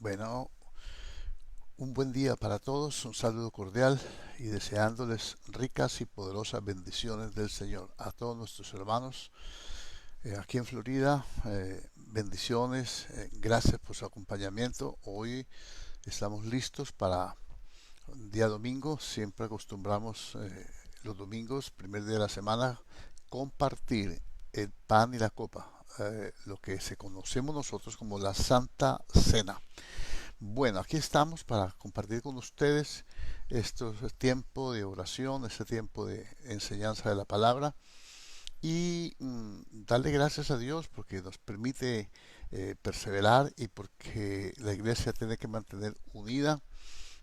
Bueno, un buen día para todos, un saludo cordial y deseándoles ricas y poderosas bendiciones del Señor a todos nuestros hermanos aquí en Florida. Bendiciones, gracias por su acompañamiento. Hoy estamos listos para un día domingo. Siempre acostumbramos los domingos, primer día de la semana, compartir el pan y la copa, lo que se conocemos nosotros como la Santa Cena. Bueno, aquí estamos para compartir con ustedes este tiempo de oración, este tiempo de enseñanza de la palabra y darle gracias a Dios porque nos permite perseverar y porque la iglesia tiene que mantener unida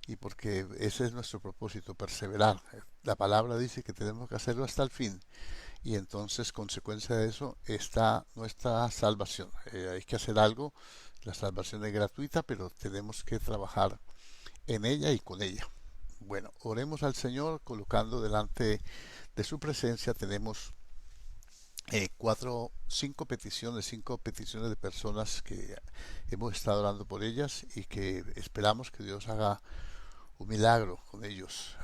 y porque ese es nuestro propósito, perseverar. La palabra dice que tenemos que hacerlo hasta el fin y entonces consecuencia de eso está nuestra salvación. Hay que hacer algo, la salvación es gratuita, pero tenemos que trabajar en ella y con ella. Bueno, oremos al Señor colocando delante de su presencia. Tenemos cinco peticiones de personas que hemos estado orando por ellas y que esperamos que Dios haga un milagro con ellos.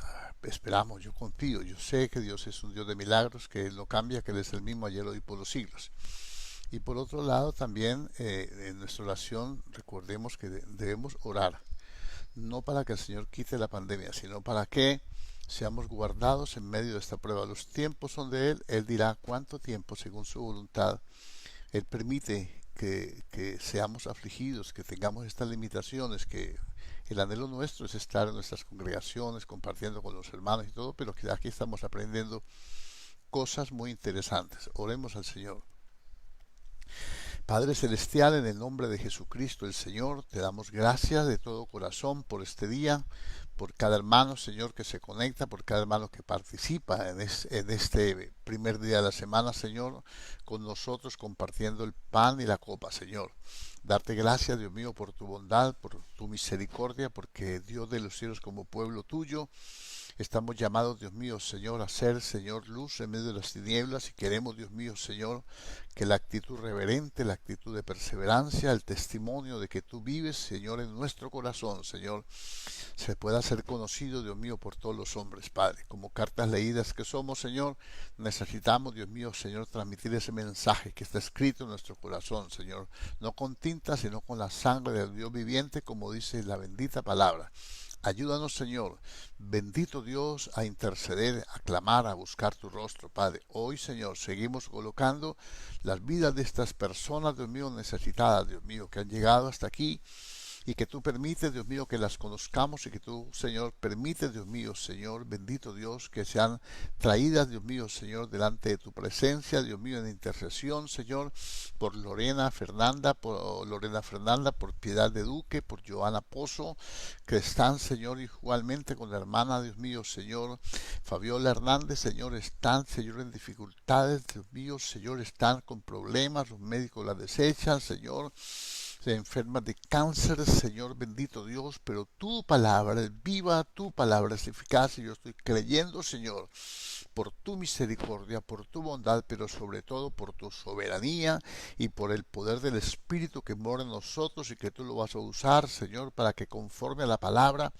Esperamos, yo confío, yo sé que Dios es un Dios de milagros, que Él no cambia, que Él es el mismo ayer, hoy, por los siglos. Y por otro lado, también en nuestra oración recordemos que debemos orar, no para que el Señor quite la pandemia, sino para que seamos guardados en medio de esta prueba. Los tiempos son de Él, Él dirá cuánto tiempo según su voluntad. Él permite que seamos afligidos, que tengamos estas limitaciones, que el anhelo nuestro es estar en nuestras congregaciones, compartiendo con los hermanos y todo, pero que aquí estamos aprendiendo cosas muy interesantes. Oremos al Señor. Padre Celestial, en el nombre de Jesucristo el Señor, te damos gracias de todo corazón por este día, por cada hermano, Señor, que se conecta, por cada hermano que participa en este primer día de la semana, Señor, con nosotros compartiendo el pan y la copa, Señor. Darte gracias, Dios mío, por tu bondad, por tu misericordia, porque Dios de los cielos como pueblo tuyo, estamos llamados, Dios mío, Señor, a ser, Señor, luz en medio de las tinieblas y queremos, Dios mío, Señor, que la actitud reverente, la actitud de perseverancia, el testimonio de que tú vives, Señor, en nuestro corazón, Señor, se pueda ser conocido, Dios mío, por todos los hombres, Padre. Como cartas leídas que somos, Señor, necesitamos, Dios mío, Señor, transmitir ese mensaje que está escrito en nuestro corazón, Señor, no con tinta, sino con la sangre del Dios viviente, como dice la bendita palabra. Ayúdanos, Señor, bendito Dios, a interceder, a clamar, a buscar tu rostro, Padre. Hoy, Señor, seguimos colocando las vidas de estas personas, Dios mío, necesitadas, Dios mío, que han llegado hasta aquí y que tú permites, Dios mío, que las conozcamos y que tú, Señor, permites, Dios mío, Señor, bendito Dios, que sean traídas, Dios mío, Señor, delante de tu presencia, Dios mío, en intercesión, Señor, por Lorena Fernanda, por Piedad de Duque, por Joana Pozo, que están, Señor, igualmente con la hermana, Dios mío, Señor, Fabiola Hernández, Señor, están, Señor, en dificultades, Dios mío, Señor, están con problemas, los médicos la desechan, Señor, se enferma de cáncer, Señor bendito Dios, pero tu palabra es viva, tu palabra es eficaz y yo estoy creyendo, Señor, por tu misericordia, por tu bondad, pero sobre todo por tu soberanía y por el poder del Espíritu que mora en nosotros y que tú lo vas a usar, Señor, para que conforme a la palabra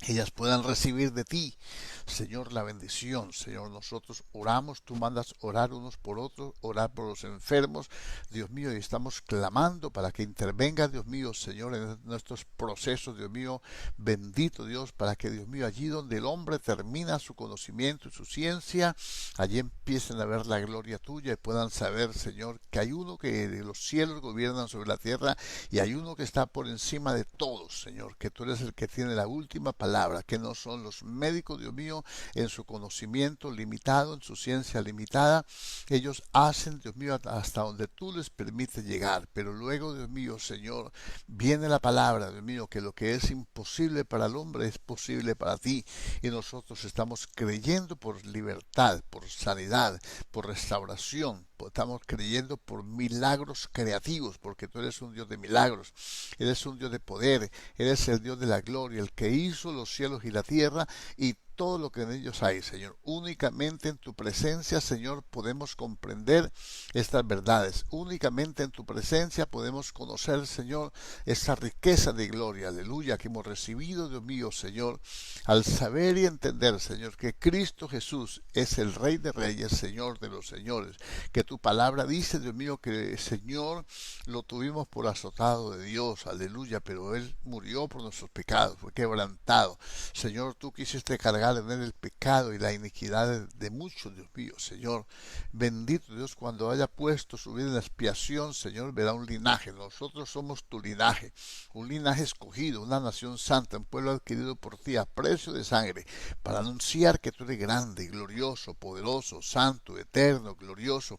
ellas puedan recibir de ti, Señor, la bendición. Señor, nosotros oramos, tú mandas orar unos por otros, orar por los enfermos, Dios mío, y estamos clamando para que intervenga, Dios mío, Señor, en nuestros procesos, Dios mío, bendito Dios, para que, Dios mío, allí donde el hombre termina su conocimiento y su ciencia, allí empiecen a ver la gloria tuya y puedan saber, Señor, que hay uno que de los cielos gobiernan sobre la tierra y hay uno que está por encima de todos, Señor, que tú eres el que tiene la última palabra, que no son los médicos, Dios mío, en su conocimiento limitado, en su ciencia limitada. Ellos hacen, Dios mío, hasta donde tú les permites llegar. Pero luego, Dios mío, Señor, viene la palabra, Dios mío, que lo que es imposible para el hombre es posible para ti. Y nosotros estamos creyendo por libertad, por sanidad, por restauración. Estamos creyendo por milagros creativos, porque tú eres un Dios de milagros, eres un Dios de poder, eres el Dios de la gloria, el que hizo los cielos y la tierra, y todo lo que en ellos hay, Señor. Únicamente en tu presencia, Señor, podemos comprender estas verdades. Únicamente en tu presencia podemos conocer, Señor, esa riqueza de gloria, aleluya, que hemos recibido, Dios mío, Señor, al saber y entender, Señor, que Cristo Jesús es el Rey de Reyes, Señor de los señores, que tu palabra dice, Dios mío, que, Señor, lo tuvimos por azotado de Dios, aleluya, pero Él murió por nuestros pecados, fue quebrantado. Señor, tú quisiste cargar en Él el pecado y la iniquidad de muchos, Dios mío, Señor. Bendito Dios, cuando haya puesto su vida en la expiación, Señor, verá un linaje. Nosotros somos tu linaje, un linaje escogido, una nación santa, un pueblo adquirido por ti a precio de sangre, para anunciar que tú eres grande, glorioso, poderoso, santo, eterno, glorioso,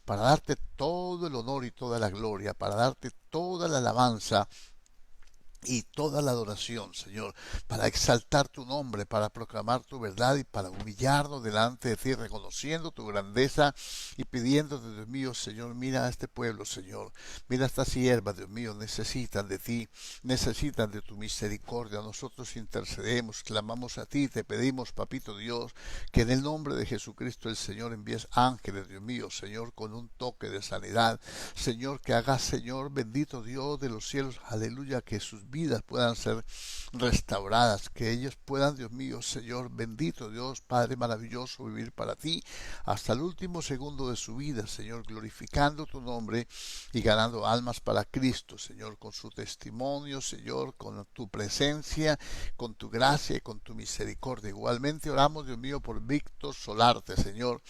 para darte todo el honor y toda la gloria, para darte toda la alabanza y toda la adoración, Señor, para exaltar tu nombre, para proclamar tu verdad y para humillarnos delante de ti, reconociendo tu grandeza y pidiéndote, Dios mío, Señor, mira a este pueblo, Señor, mira a estas siervas, Dios mío, necesitan de ti, necesitan de tu misericordia. Nosotros intercedemos, clamamos a ti, te pedimos, papito Dios, que en el nombre de Jesucristo el Señor envíes ángeles, Dios mío, Señor, con un toque de sanidad, Señor, que haga, Señor, bendito Dios de los cielos, aleluya, que sus vidas puedan ser restauradas, que ellos puedan, Dios mío, Señor, bendito Dios, Padre maravilloso, vivir para ti hasta el último segundo de su vida, Señor, glorificando tu nombre y ganando almas para Cristo, Señor, con su testimonio, Señor, con tu presencia, con tu gracia y con tu misericordia. Igualmente oramos, Dios mío, por Víctor Solarte, Señor,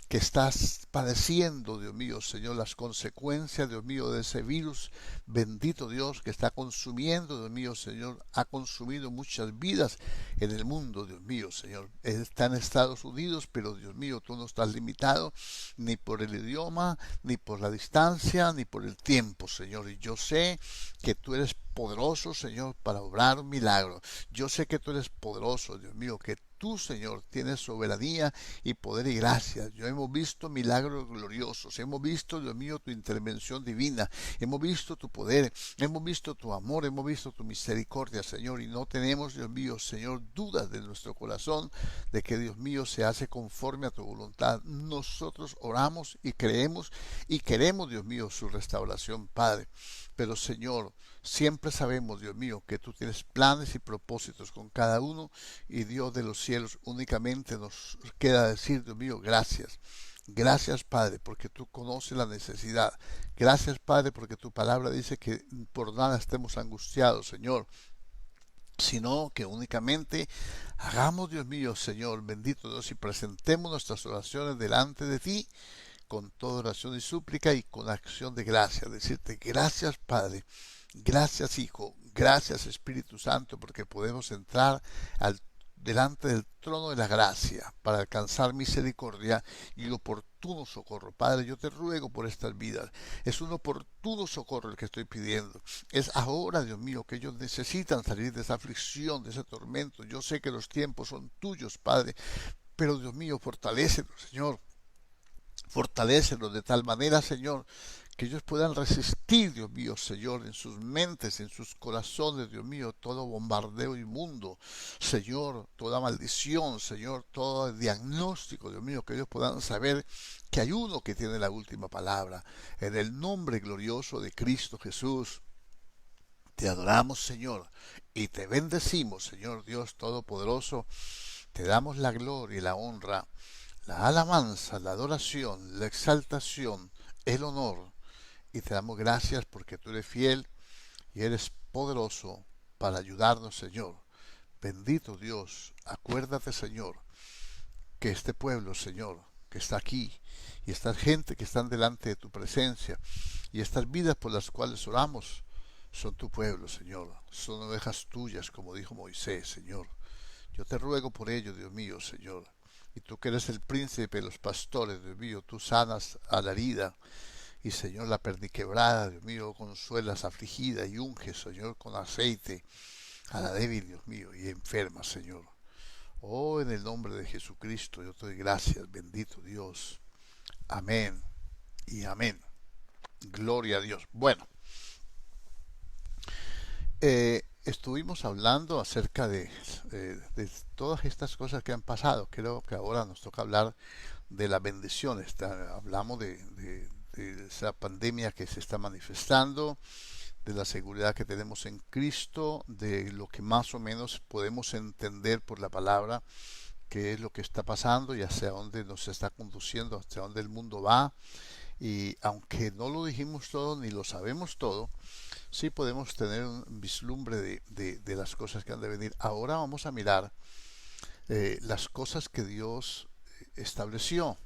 que estás padeciendo, Dios mío, Señor, las consecuencias, Dios mío, de ese virus, bendito Dios, que está consumiendo, Dios mío, Señor, ha consumido muchas vidas en el mundo, Dios mío, Señor. Está en Estados Unidos, pero Dios mío, tú no estás limitado ni por el idioma, ni por la distancia, ni por el tiempo, Señor. Y yo sé que tú eres poderoso, Señor, para obrar un milagro. Yo sé que tú eres poderoso, Dios mío, que tú, Señor, tienes soberanía y poder y gracia. Yo hemos visto milagros gloriosos, hemos visto, Dios mío, tu intervención divina, hemos visto tu poder, hemos visto tu amor, hemos visto tu misericordia, Señor, y no tenemos, Dios mío, Señor, dudas de nuestro corazón de que, Dios mío, se hace conforme a tu voluntad. Nosotros oramos y creemos y queremos, Dios mío, su restauración, Padre. Pero, Señor, siempre sabemos, Dios mío, que tú tienes planes y propósitos con cada uno, y Dios de los cielos, únicamente nos queda decir, Dios mío, gracias. Gracias, Padre, porque tú conoces la necesidad. Gracias, Padre, porque tu palabra dice que por nada estemos angustiados, Señor, sino que únicamente hagamos, Dios mío, Señor, bendito Dios, y presentemos nuestras oraciones delante de ti con toda oración y súplica y con acción de gracia. Decirte gracias, Padre, gracias, Hijo, gracias, Espíritu Santo, porque podemos entrar delante del trono de la gracia para alcanzar misericordia y oportuno socorro. Padre, yo te ruego por estas vidas. Es un oportuno socorro el que estoy pidiendo. Es ahora, Dios mío, que ellos necesitan salir de esa aflicción, de ese tormento. Yo sé que los tiempos son tuyos, Padre, pero Dios mío, fortalécelos, Señor. Fortalécelos de tal manera, Señor, que ellos puedan resistir, Dios mío, Señor, en sus mentes, en sus corazones, Dios mío, todo bombardeo inmundo, Señor, toda maldición, Señor, todo diagnóstico, Dios mío, que ellos puedan saber que hay uno que tiene la última palabra. En el nombre glorioso de Cristo Jesús, te adoramos, Señor, y te bendecimos, Señor Dios Todopoderoso. Te damos la gloria y la honra, la alabanza, la adoración, la exaltación, el honor, y te damos gracias porque tú eres fiel y eres poderoso para ayudarnos, Señor. Bendito Dios, acuérdate, Señor, que este pueblo, Señor, que está aquí, y esta gente que están delante de tu presencia, y estas vidas por las cuales oramos, son tu pueblo, Señor. Son ovejas tuyas, como dijo Moisés, Señor. Yo te ruego por ello, Dios mío, Señor. Y tú que eres el príncipe de los pastores, Dios mío, tú sanas a la herida. Y, Señor, la perniquebrada, Dios mío, consuelas afligida y unge, Señor, con aceite a la débil, Dios mío, y enferma, Señor. Oh, en el nombre de Jesucristo, yo te doy gracias, bendito Dios. Amén y amén. Gloria a Dios. Bueno, estuvimos hablando acerca de todas estas cosas que han pasado. Creo que ahora nos toca hablar de las bendiciones. Hablamos de esa pandemia que se está manifestando, de la seguridad que tenemos en Cristo, de lo que más o menos podemos entender por la palabra, qué es lo que está pasando y hacia dónde nos está conduciendo, hacia dónde el mundo va. Y aunque no lo dijimos todo ni lo sabemos todo, sí podemos tener un vislumbre de las cosas que han de venir. Ahora vamos a mirar las cosas que Dios estableció,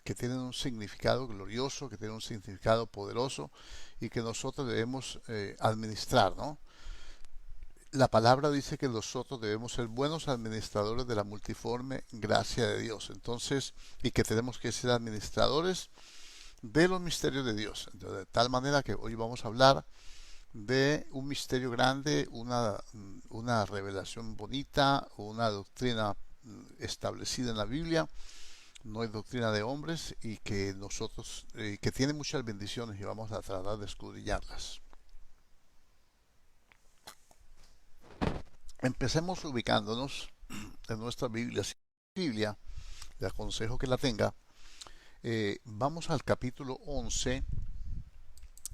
que tienen un significado glorioso, que tienen un significado poderoso y que nosotros debemos administrar, ¿no? La palabra dice que nosotros debemos ser buenos administradores de la multiforme gracia de Dios. Entonces, y que tenemos que ser administradores de los misterios de Dios. Entonces, de tal manera que hoy vamos a hablar de un misterio grande, una revelación bonita, una doctrina establecida en la Biblia, no es doctrina de hombres y que nosotros, que tiene muchas bendiciones y vamos a tratar de escudriñarlas. Empecemos ubicándonos en nuestra Biblia. Si Biblia, le aconsejo que la tenga. Vamos al capítulo 11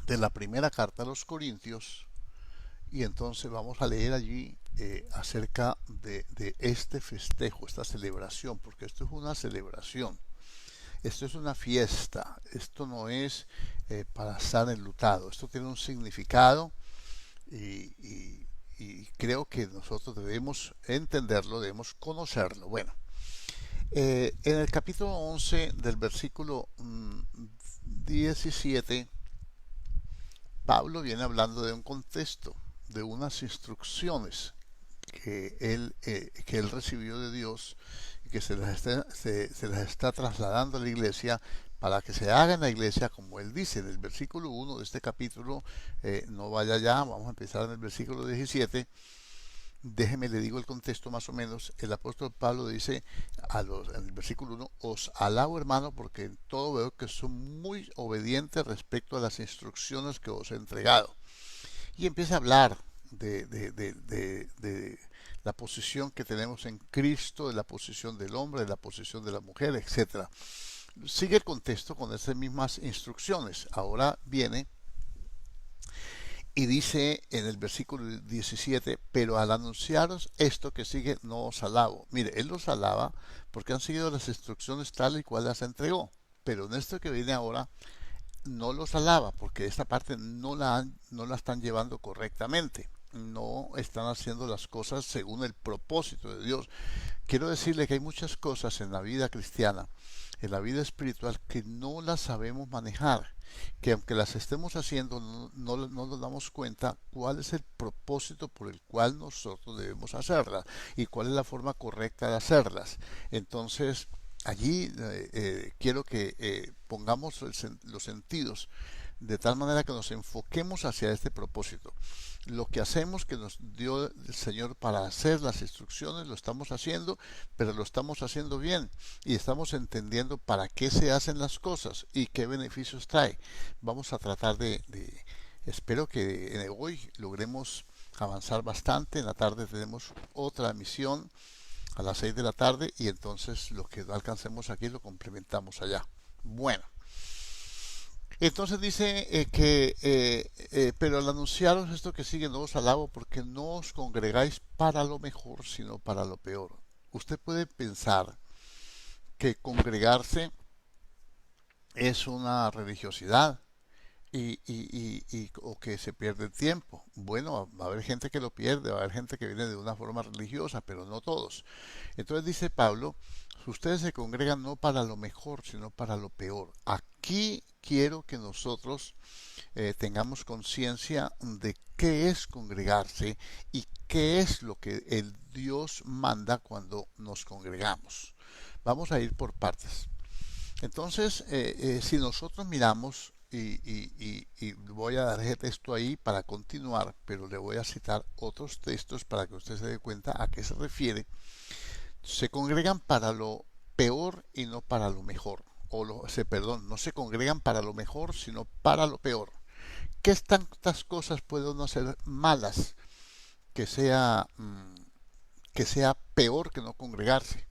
de la primera carta a los Corintios y entonces vamos a leer allí acerca de este festejo, esta celebración, porque esto es una celebración, esto es una fiesta, esto no es para estar enlutado, esto tiene un significado y creo que nosotros debemos entenderlo, debemos conocerlo. Bueno, en el capítulo 11 del versículo 17, Pablo viene hablando de un contexto, de unas instrucciones que él recibió de Dios y que se las está trasladando a la iglesia para que se haga en la iglesia como él dice en el versículo 1 de este capítulo. No vaya ya, vamos a empezar en el versículo 17. Déjeme le digo el contexto más o menos. El apóstol Pablo dice en el versículo 1: os alabo, hermano, porque en todo veo que son muy obedientes respecto a las instrucciones que os he entregado. Y empieza a hablar de la posición que tenemos en Cristo, de la posición del hombre, de la posición de la mujer, etcétera. Sigue el contexto con esas mismas instrucciones. Ahora viene y dice en el versículo 17: pero al anunciaros esto que sigue, no os alabo. Mire, él los alaba porque han seguido las instrucciones tal y cual las entregó. Pero en esto que viene ahora, no los alaba porque esta parte no la están llevando correctamente. No están haciendo las cosas según el propósito de Dios. Quiero decirle que hay muchas cosas en la vida cristiana, en la vida espiritual, que no las sabemos manejar, que aunque las estemos haciendo no nos damos cuenta cuál es el propósito por el cual nosotros debemos hacerlas y cuál es la forma correcta de hacerlas. Entonces allí quiero que pongamos los sentidos de tal manera que nos enfoquemos hacia este propósito. Lo que hacemos, que nos dio el Señor para hacer las instrucciones, lo estamos haciendo, pero lo estamos haciendo bien y estamos entendiendo para qué se hacen las cosas y qué beneficios trae. Vamos a tratar espero que hoy logremos avanzar bastante. En la tarde tenemos otra misión a las 6 de la tarde y entonces lo que alcancemos aquí lo complementamos allá. Bueno, entonces dice pero al anunciaros esto que sigue, no os alabo porque no os congregáis para lo mejor, sino para lo peor. Usted puede pensar que congregarse es una religiosidad o que se pierde el tiempo. Bueno, va a haber gente que lo pierde, va a haber gente que viene de una forma religiosa, pero no todos. Entonces dice Pablo: ustedes se congregan no para lo mejor, sino para lo peor. Aquí quiero que nosotros tengamos conciencia de qué es congregarse y qué es lo que el Dios manda cuando nos congregamos. Vamos a ir por partes. Entonces, si nosotros miramos, y voy a dar ese texto ahí para continuar, pero le voy a citar otros textos para que usted se dé cuenta a qué se refiere. Se congregan para lo peor y no para lo mejor. Perdón, no se congregan para lo mejor, sino para lo peor. ¿Qué tantas cosas puede uno hacer malas que sea, que sea peor que no congregarse.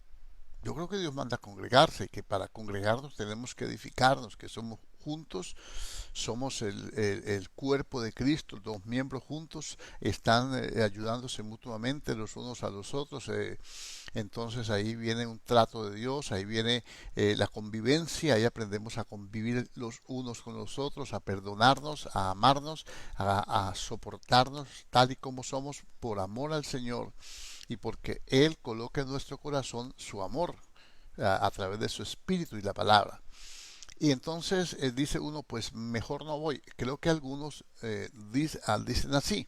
Yo creo que Dios manda a congregarse, que para congregarnos tenemos que edificarnos, que somos juntos, somos el cuerpo de Cristo, los miembros juntos están ayudándose mutuamente los unos a los otros. Entonces ahí viene un trato de Dios, ahí viene la convivencia, ahí aprendemos a convivir los unos con los otros, a perdonarnos, a amarnos, a soportarnos tal y como somos por amor al Señor y porque Él coloca en nuestro corazón su amor a través de su espíritu y la palabra. Y entonces dice uno, pues mejor no voy. Creo que algunos dicen así.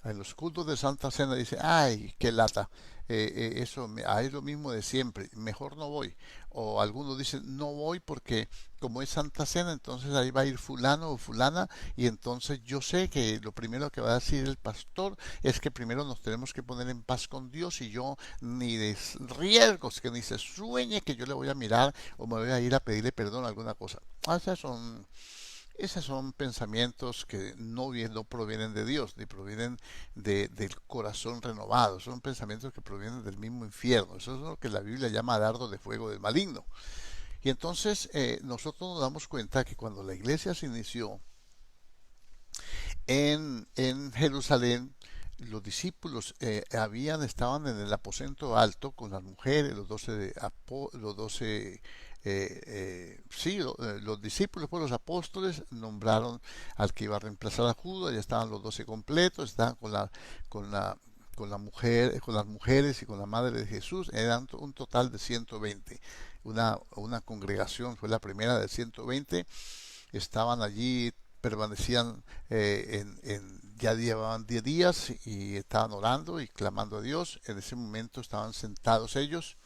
En los cultos de Santa Cena dice, ay, qué lata, eso es lo mismo de siempre, mejor no voy. O algunos dicen, no voy porque como es Santa Cena, entonces ahí va a ir fulano o fulana, y entonces yo sé que lo primero que va a decir el pastor es que primero nos tenemos que poner en paz con Dios, y yo ni de riesgos, que ni se sueñe que yo le voy a mirar o me voy a ir a pedirle perdón a alguna cosa. Esas son esos son pensamientos que no provienen de Dios, ni provienen del corazón renovado. Son pensamientos que provienen del mismo infierno. Eso es lo que la Biblia llama dardo de fuego del maligno. Y entonces nosotros nos damos cuenta que cuando la iglesia se inició en Jerusalén, los discípulos estaban en el aposento alto con las mujeres, los 12 sí, los discípulos, pues los apóstoles nombraron al que iba a reemplazar a Judas, ya estaban los 12 completos, estaban con la, con la mujer, con las mujeres y con la madre de Jesús, eran un total de 120. Una congregación, fue la primera de 120, estaban allí, permanecían ya llevaban 10 días y estaban orando y clamando a Dios. En ese momento estaban sentados ellos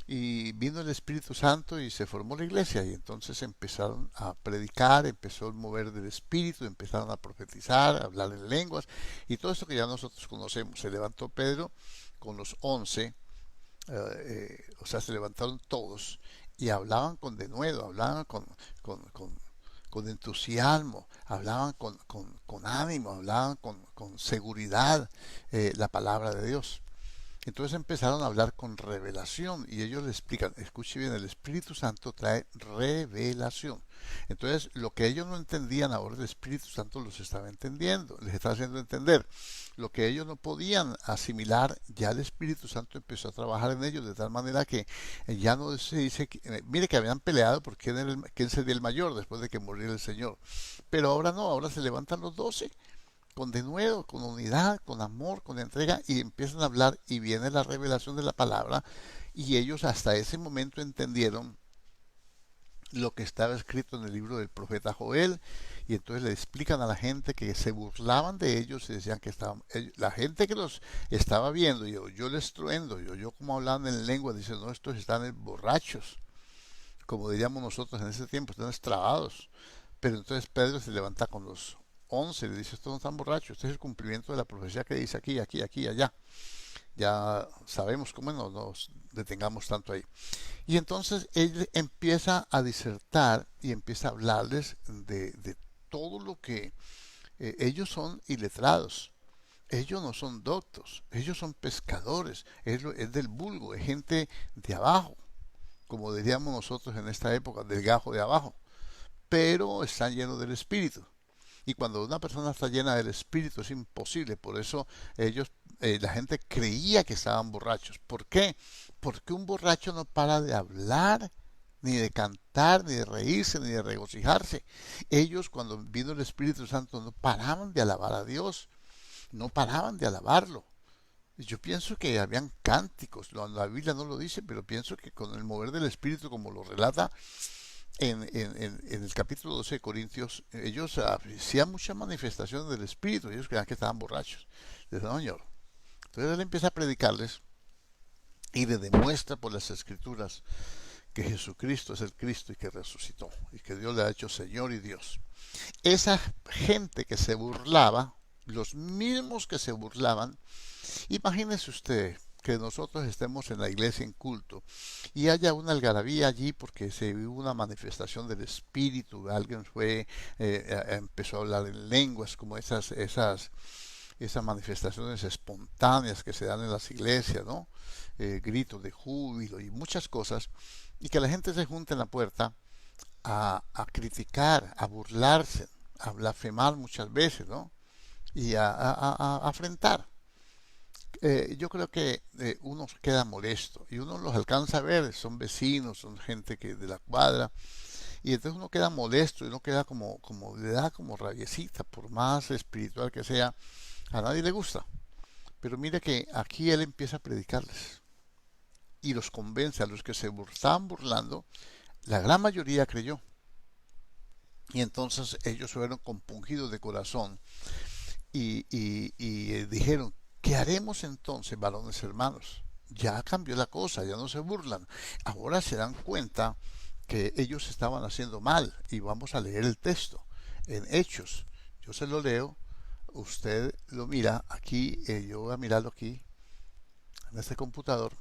y vino el Espíritu Santo y se formó la iglesia, y entonces empezaron a predicar, empezó el mover del Espíritu, empezaron a profetizar, a hablar en lenguas y todo esto que ya nosotros conocemos. Se levantó Pedro con los 11, o sea, se levantaron todos y hablaban con denuedo, hablaban con entusiasmo, hablaban con ánimo, hablaban con seguridad la palabra de Dios. Entonces empezaron a hablar con revelación, y ellos le explican, escuche bien, el Espíritu Santo trae revelación. Entonces lo que ellos no entendían, ahora el Espíritu Santo los estaba entendiendo, les está haciendo entender. Lo que ellos no podían asimilar, ya el Espíritu Santo empezó a trabajar en ellos de tal manera que ya no se dice, mire que habían peleado por quién sería el mayor después de que muriera el Señor. Pero ahora no, ahora se levantan los 12 con denuedo, con unidad, con amor, con entrega, y empiezan a hablar, y viene la revelación de la palabra, y ellos hasta ese momento entendieron lo que estaba escrito en el libro del profeta Joel, y entonces le explican a la gente que se burlaban de ellos y decían que estaban, la gente que los estaba viendo y oyó el estruendo y oyó cómo hablaban en lengua, dice, no, estos están borrachos, como diríamos nosotros en ese tiempo, están extravados. Pero entonces Pedro se levanta con los 11 y le dice, estos no están borrachos, este es el cumplimiento de la profecía que dice aquí, aquí, aquí, allá. Ya sabemos cómo no nos detengamos tanto ahí. Y entonces él empieza a disertar y empieza a hablarles de todo lo que ellos son iletrados. Ellos no son doctos, ellos son pescadores, es del vulgo, es gente de abajo, como diríamos nosotros en esta época, del gajo de abajo, pero están llenos del Espíritu. Y cuando una persona está llena del Espíritu es imposible. Por eso la gente creía que estaban borrachos. ¿Por qué? Porque un borracho no para de hablar, ni de cantar, ni de reírse, ni de regocijarse. Ellos, cuando vino el Espíritu Santo, no paraban de alabar a Dios, no paraban de alabarlo. Yo pienso que habían cánticos, la Biblia no lo dice, pero pienso que con el mover del Espíritu, como lo relata en el capítulo 12 de Corintios, ellos hacían muchas manifestaciones del Espíritu, ellos creían que estaban borrachos. Les dice, no, Señor. Entonces él empieza a predicarles y le demuestra por las Escrituras que Jesucristo es el Cristo y que resucitó, y que Dios le ha hecho Señor y Dios. Esa gente que se burlaba, los mismos que se burlaban, imagínese usted que nosotros estemos en la iglesia en culto y haya una algarabía allí porque se vio una manifestación del Espíritu, alguien empezó a hablar en lenguas, como esas manifestaciones espontáneas que se dan en las iglesias, ¿no? Gritos de júbilo y muchas cosas, y que la gente se junta en la puerta a criticar, a burlarse, a blasfemar muchas veces, ¿no? Y a afrentar. Yo creo que uno queda molesto y uno los alcanza a ver, son vecinos, son gente que de la cuadra, y entonces uno queda molesto y uno queda como le da como rabiecita, por más espiritual que sea, a nadie le gusta. Pero mire que aquí él empieza a predicarles y los convence a los que se estaban burlando, la gran mayoría creyó. Y entonces ellos fueron compungidos de corazón y dijeron, ¿qué haremos entonces, varones hermanos? Ya cambió la cosa, ya no se burlan. Ahora se dan cuenta que ellos estaban haciendo mal. Y vamos a leer el texto en Hechos. Yo se lo leo, usted lo mira aquí, yo voy a mirarlo aquí en este computador.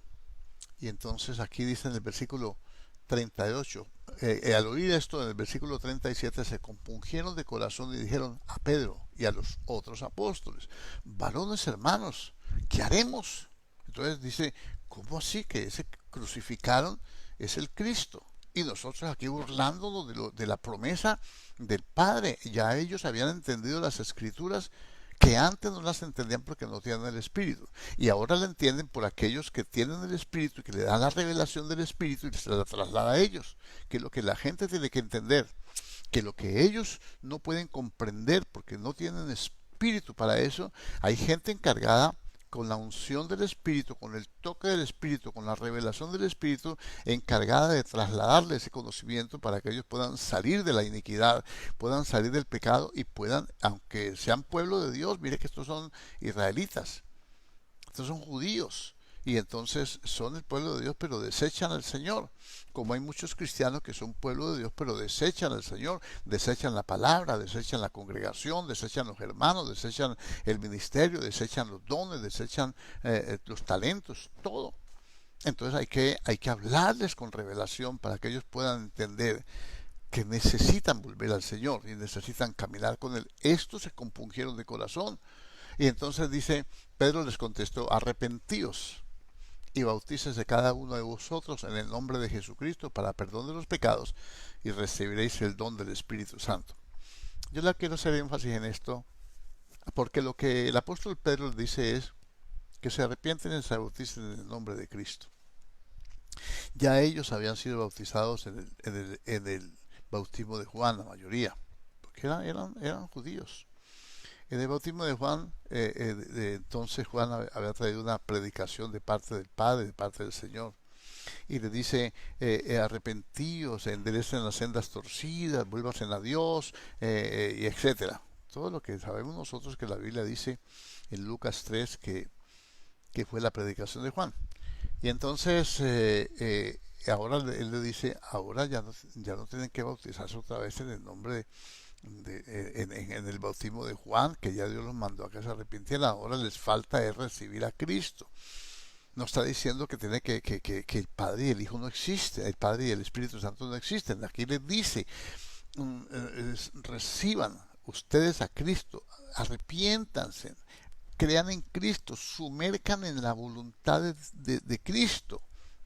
Y entonces aquí dice en el versículo 38, al oír esto en el versículo 37, se compungieron de corazón y dijeron a Pedro y a los otros apóstoles, varones hermanos, ¿qué haremos? Entonces dice, ¿cómo así que ese crucificaron es el Cristo? Y nosotros aquí burlándonos de la promesa del Padre. Ya ellos habían entendido las escrituras que antes no las entendían porque no tenían el Espíritu. Y ahora la entienden por aquellos que tienen el Espíritu y que le dan la revelación del Espíritu y se la traslada a ellos. Que es lo que la gente tiene que entender. Que lo que ellos no pueden comprender porque no tienen Espíritu para eso, hay gente encargada con la unción del Espíritu, con el toque del Espíritu, con la revelación del Espíritu, encargada de trasladarle ese conocimiento para que ellos puedan salir de la iniquidad, puedan salir del pecado y puedan, aunque sean pueblo de Dios, mire que estos son israelitas, estos son judíos, y entonces son el pueblo de Dios, pero desechan al Señor. Como hay muchos cristianos que son pueblo de Dios, pero desechan al Señor, desechan la palabra, desechan la congregación, desechan los hermanos, desechan el ministerio, desechan los dones, desechan los talentos, todo. Entonces hay que hablarles con revelación para que ellos puedan entender que necesitan volver al Señor y necesitan caminar con Él. Estos se compungieron de corazón. Y entonces dice, Pedro les contestó, arrepentíos y bautícese cada uno de vosotros en el nombre de Jesucristo para perdón de los pecados y recibiréis el don del Espíritu Santo. Yo le quiero hacer énfasis en esto porque lo que el apóstol Pedro dice es que se arrepienten y se bauticen en el nombre de Cristo. Ya ellos habían sido bautizados en el bautismo de Juan, la mayoría, porque eran judíos. En el bautismo de Juan, entonces Juan había traído una predicación de parte del Padre, de parte del Señor. Y le dice, arrepentíos, enderecen las sendas torcidas, vuélvanse a Dios, y etcétera. Todo lo que sabemos nosotros que la Biblia dice en Lucas 3 que fue la predicación de Juan. Y entonces, ahora él le dice, ahora ya no tienen que bautizarse otra vez en el nombre en el bautismo de Juan, que ya Dios los mandó a que se arrepintieran. Ahora les falta es recibir a Cristo. No está diciendo que tiene que el Padre y el Hijo no existen, el Padre y el Espíritu Santo no existen. Aquí les dice, reciban ustedes a Cristo, arrepiéntanse, crean en Cristo, sumercan en la voluntad de Cristo,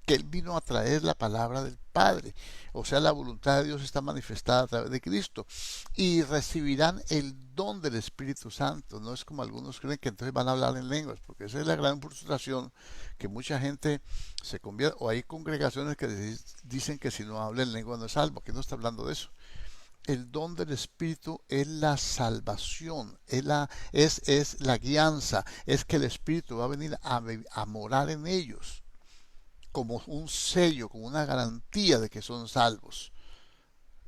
que Él vino a traer la palabra del Padre. O sea, la voluntad de Dios está manifestada a través de Cristo. Y recibirán el don del Espíritu Santo. No es como algunos creen que entonces van a hablar en lenguas, porque esa es la gran frustración, que mucha gente se convierte, o hay congregaciones que dicen que si no habla en lengua no es salvo. Aquí no está hablando de eso. El don del Espíritu es la salvación, es la guianza, es que el Espíritu va a venir a morar en ellos como un sello, como una garantía de que son salvos.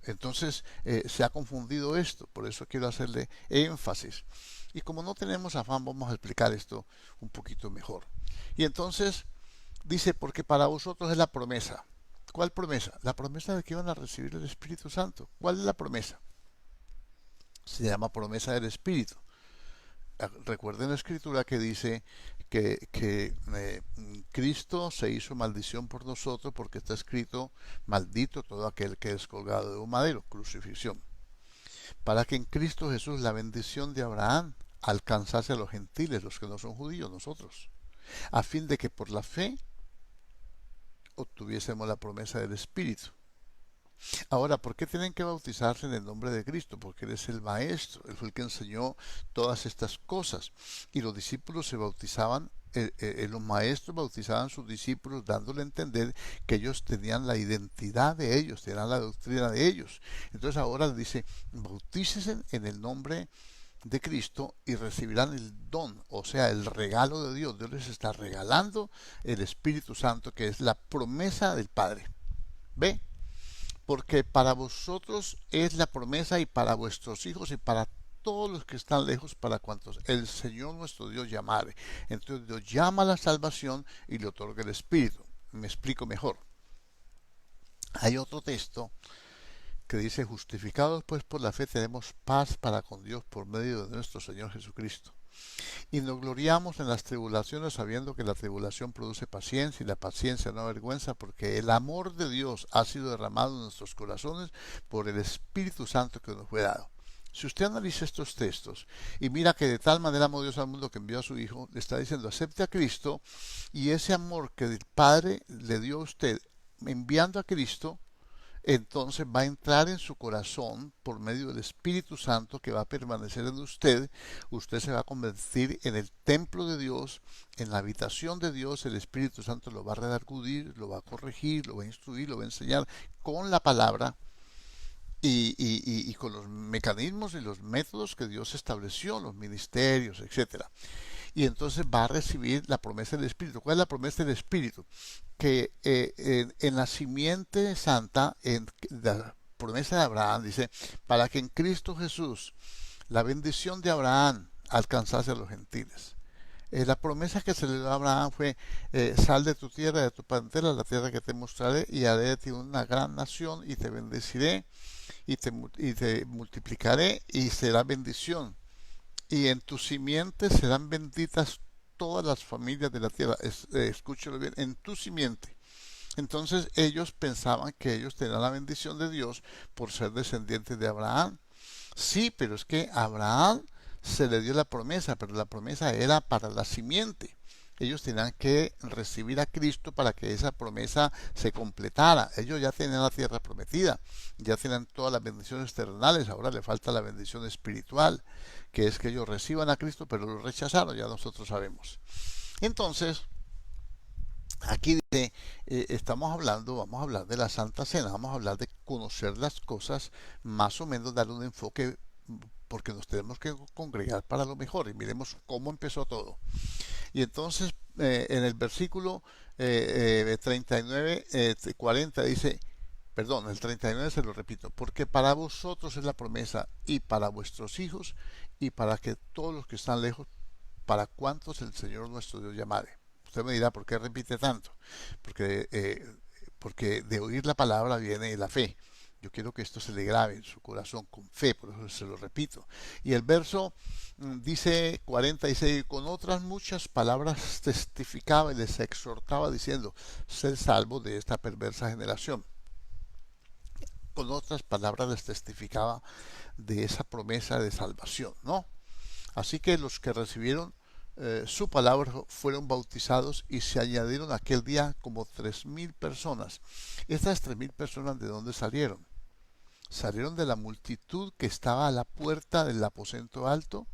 Entonces se ha confundido esto, por eso quiero hacerle énfasis. Y como no tenemos afán, vamos a explicar esto un poquito mejor. Y entonces dice, porque para vosotros es la promesa. ¿Cuál promesa? La promesa de que iban a recibir el Espíritu Santo. ¿Cuál es la promesa? Se llama promesa del Espíritu. Recuerden la escritura que dice que Cristo se hizo maldición por nosotros porque está escrito, maldito todo aquel que es colgado de un madero, crucifixión. Para que en Cristo Jesús la bendición de Abraham alcanzase a los gentiles, los que no son judíos, nosotros, a fin de que por la fe obtuviésemos la promesa del Espíritu. Ahora, ¿por qué tienen que bautizarse en el nombre de Cristo? Porque Él es el Maestro, Él fue el que enseñó todas estas cosas. Y los discípulos se bautizaban, los maestros bautizaban a sus discípulos dándole a entender que ellos tenían la identidad de ellos, tenían la doctrina de ellos. Entonces ahora dice, bautícesen en el nombre de Cristo y recibirán el don, o sea, el regalo de Dios. Dios les está regalando el Espíritu Santo, que es la promesa del Padre. ¿Ve? Porque para vosotros es la promesa y para vuestros hijos y para todos los que están lejos, para cuantos el Señor nuestro Dios llamare. Entonces Dios llama a la salvación y le otorga el Espíritu. Me explico mejor. Hay otro texto que dice, justificados pues por la fe tenemos paz para con Dios por medio de nuestro Señor Jesucristo. Y nos gloriamos en las tribulaciones, sabiendo que la tribulación produce paciencia y la paciencia no avergüenza, porque el amor de Dios ha sido derramado en nuestros corazones por el Espíritu Santo que nos fue dado. Si usted analiza estos textos y mira que de tal manera amó Dios al mundo que envió a su Hijo, le está diciendo, acepte a Cristo, y ese amor que el Padre le dio a usted enviando a Cristo, entonces va a entrar en su corazón por medio del Espíritu Santo que va a permanecer en usted. Usted se va a convertir en el templo de Dios, en la habitación de Dios. El Espíritu Santo lo va a redargudir, lo va a corregir, lo va a instruir, lo va a enseñar con la palabra y con los mecanismos y los métodos que Dios estableció, los ministerios, etcétera. Y entonces va a recibir la promesa del Espíritu. ¿Cuál es la promesa del Espíritu? Que en la simiente santa, en la promesa de Abraham, dice, para que en Cristo Jesús la bendición de Abraham alcanzase a los gentiles. La promesa que se le dio a Abraham fue, sal de tu tierra, de tu parentela, la tierra que te mostraré, y haré de ti una gran nación, y te bendeciré, y te multiplicaré, y será bendición. Y en tu simiente serán benditas todas las familias de la tierra. Escúchelo bien, en tu simiente. Entonces ellos pensaban que ellos tenían la bendición de Dios por ser descendientes de Abraham. Sí, pero es que a Abraham se le dio la promesa, pero la promesa era para la simiente. Ellos tenían que recibir a Cristo para que esa promesa se completara. Ellos ya tenían la tierra prometida, ya tenían todas las bendiciones terrenales, ahora le falta la bendición espiritual, que es que ellos reciban a Cristo, pero lo rechazaron, ya nosotros sabemos. Entonces, aquí dice, vamos a hablar de la Santa Cena, vamos a hablar de conocer las cosas, más o menos darle un enfoque, porque nos tenemos que congregar para lo mejor, y miremos cómo empezó todo. Y entonces en el versículo 39, 40 dice, perdón, el 39 se lo repito, porque para vosotros es la promesa y para vuestros hijos y para que todos los que están lejos, para cuantos el Señor nuestro Dios llamare. Usted me dirá, ¿por qué repite tanto? Porque de oír la palabra viene la fe. Yo quiero que esto se le grabe en su corazón con fe, por eso se lo repito. Y el verso dice 46, con otras muchas palabras testificaba y les exhortaba diciendo, sed salvos de esta perversa generación. Con otras palabras les testificaba de esa promesa de salvación, ¿no? Así que los que recibieron su palabra fueron bautizados y se añadieron aquel día como 3.000 personas. Estas 3.000 personas, ¿de dónde salieron? Salieron de la multitud que estaba a la puerta del aposento alto,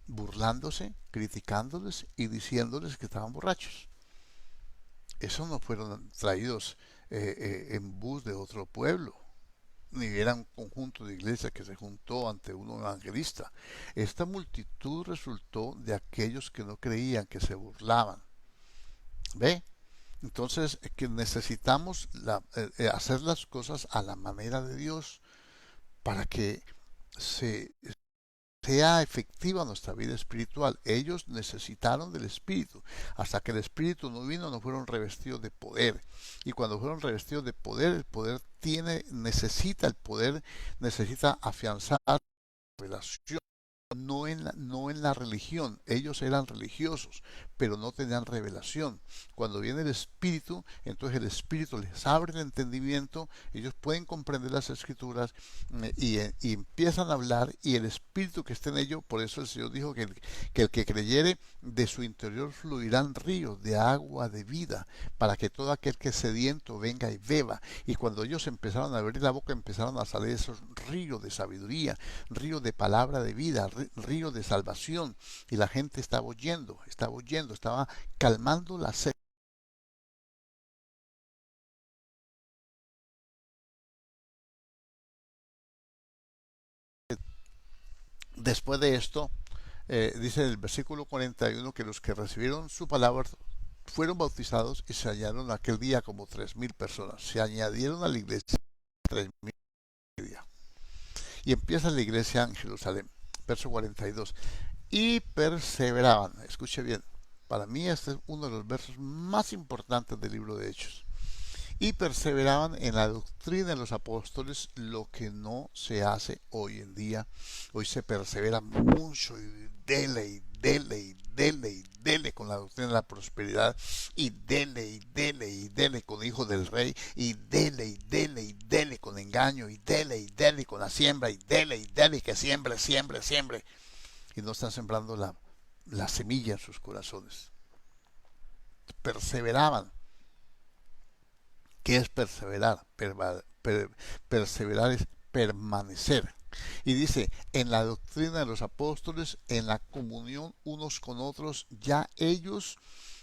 burlándose, criticándoles y diciéndoles que estaban borrachos. Esos no fueron traídos en bus de otro pueblo, ni era un conjunto de iglesia que se juntó ante un evangelista. Esta multitud resultó de aquellos que no creían, que se burlaban. ¿Ve? Entonces, que necesitamos hacer las cosas a la manera de Dios para que sea efectiva nuestra vida espiritual. Ellos necesitaron del Espíritu. Hasta que el Espíritu no vino, no fueron revestidos de poder. Y cuando fueron revestidos de poder, el poder necesita afianzar la relación no en la religión. Ellos eran religiosos, pero no tenían revelación. Cuando viene el Espíritu, entonces el Espíritu les abre el entendimiento, ellos pueden comprender las Escrituras y empiezan a hablar, y el Espíritu que está en ellos, por eso el Señor dijo que el que creyere, de su interior fluirán ríos de agua de vida, para que todo aquel que es sediento venga y beba. Y cuando ellos empezaron a abrir la boca, empezaron a salir esos ríos de sabiduría, río de palabra de vida, río de salvación, y la gente estaba oyendo, estaba calmando la sed. Después de esto, dice el versículo 41 que los que recibieron su palabra fueron bautizados y se añadieron aquel día como 3.000 personas. Se añadieron a la iglesia 3.000 días. Y empieza la iglesia en Jerusalén. Verso 42. Y perseveraban. Escuche bien. Para mí este es uno de los versos más importantes del libro de Hechos. Y perseveraban en la doctrina de los apóstoles, lo que no se hace hoy en día. Hoy se persevera mucho y dele y dele y dele y dele con la doctrina de la prosperidad, y dele y dele y dele con hijo del rey, y dele y dele y dele con engaño, y dele con la siembra, y dele que siembre, siembre, siembre. Y no están sembrando la semilla en sus corazones. Perseveraban. ¿Qué es perseverar? Perseverar es permanecer. Y dice, en la doctrina de los apóstoles, en la comunión unos con otros, ya ellos,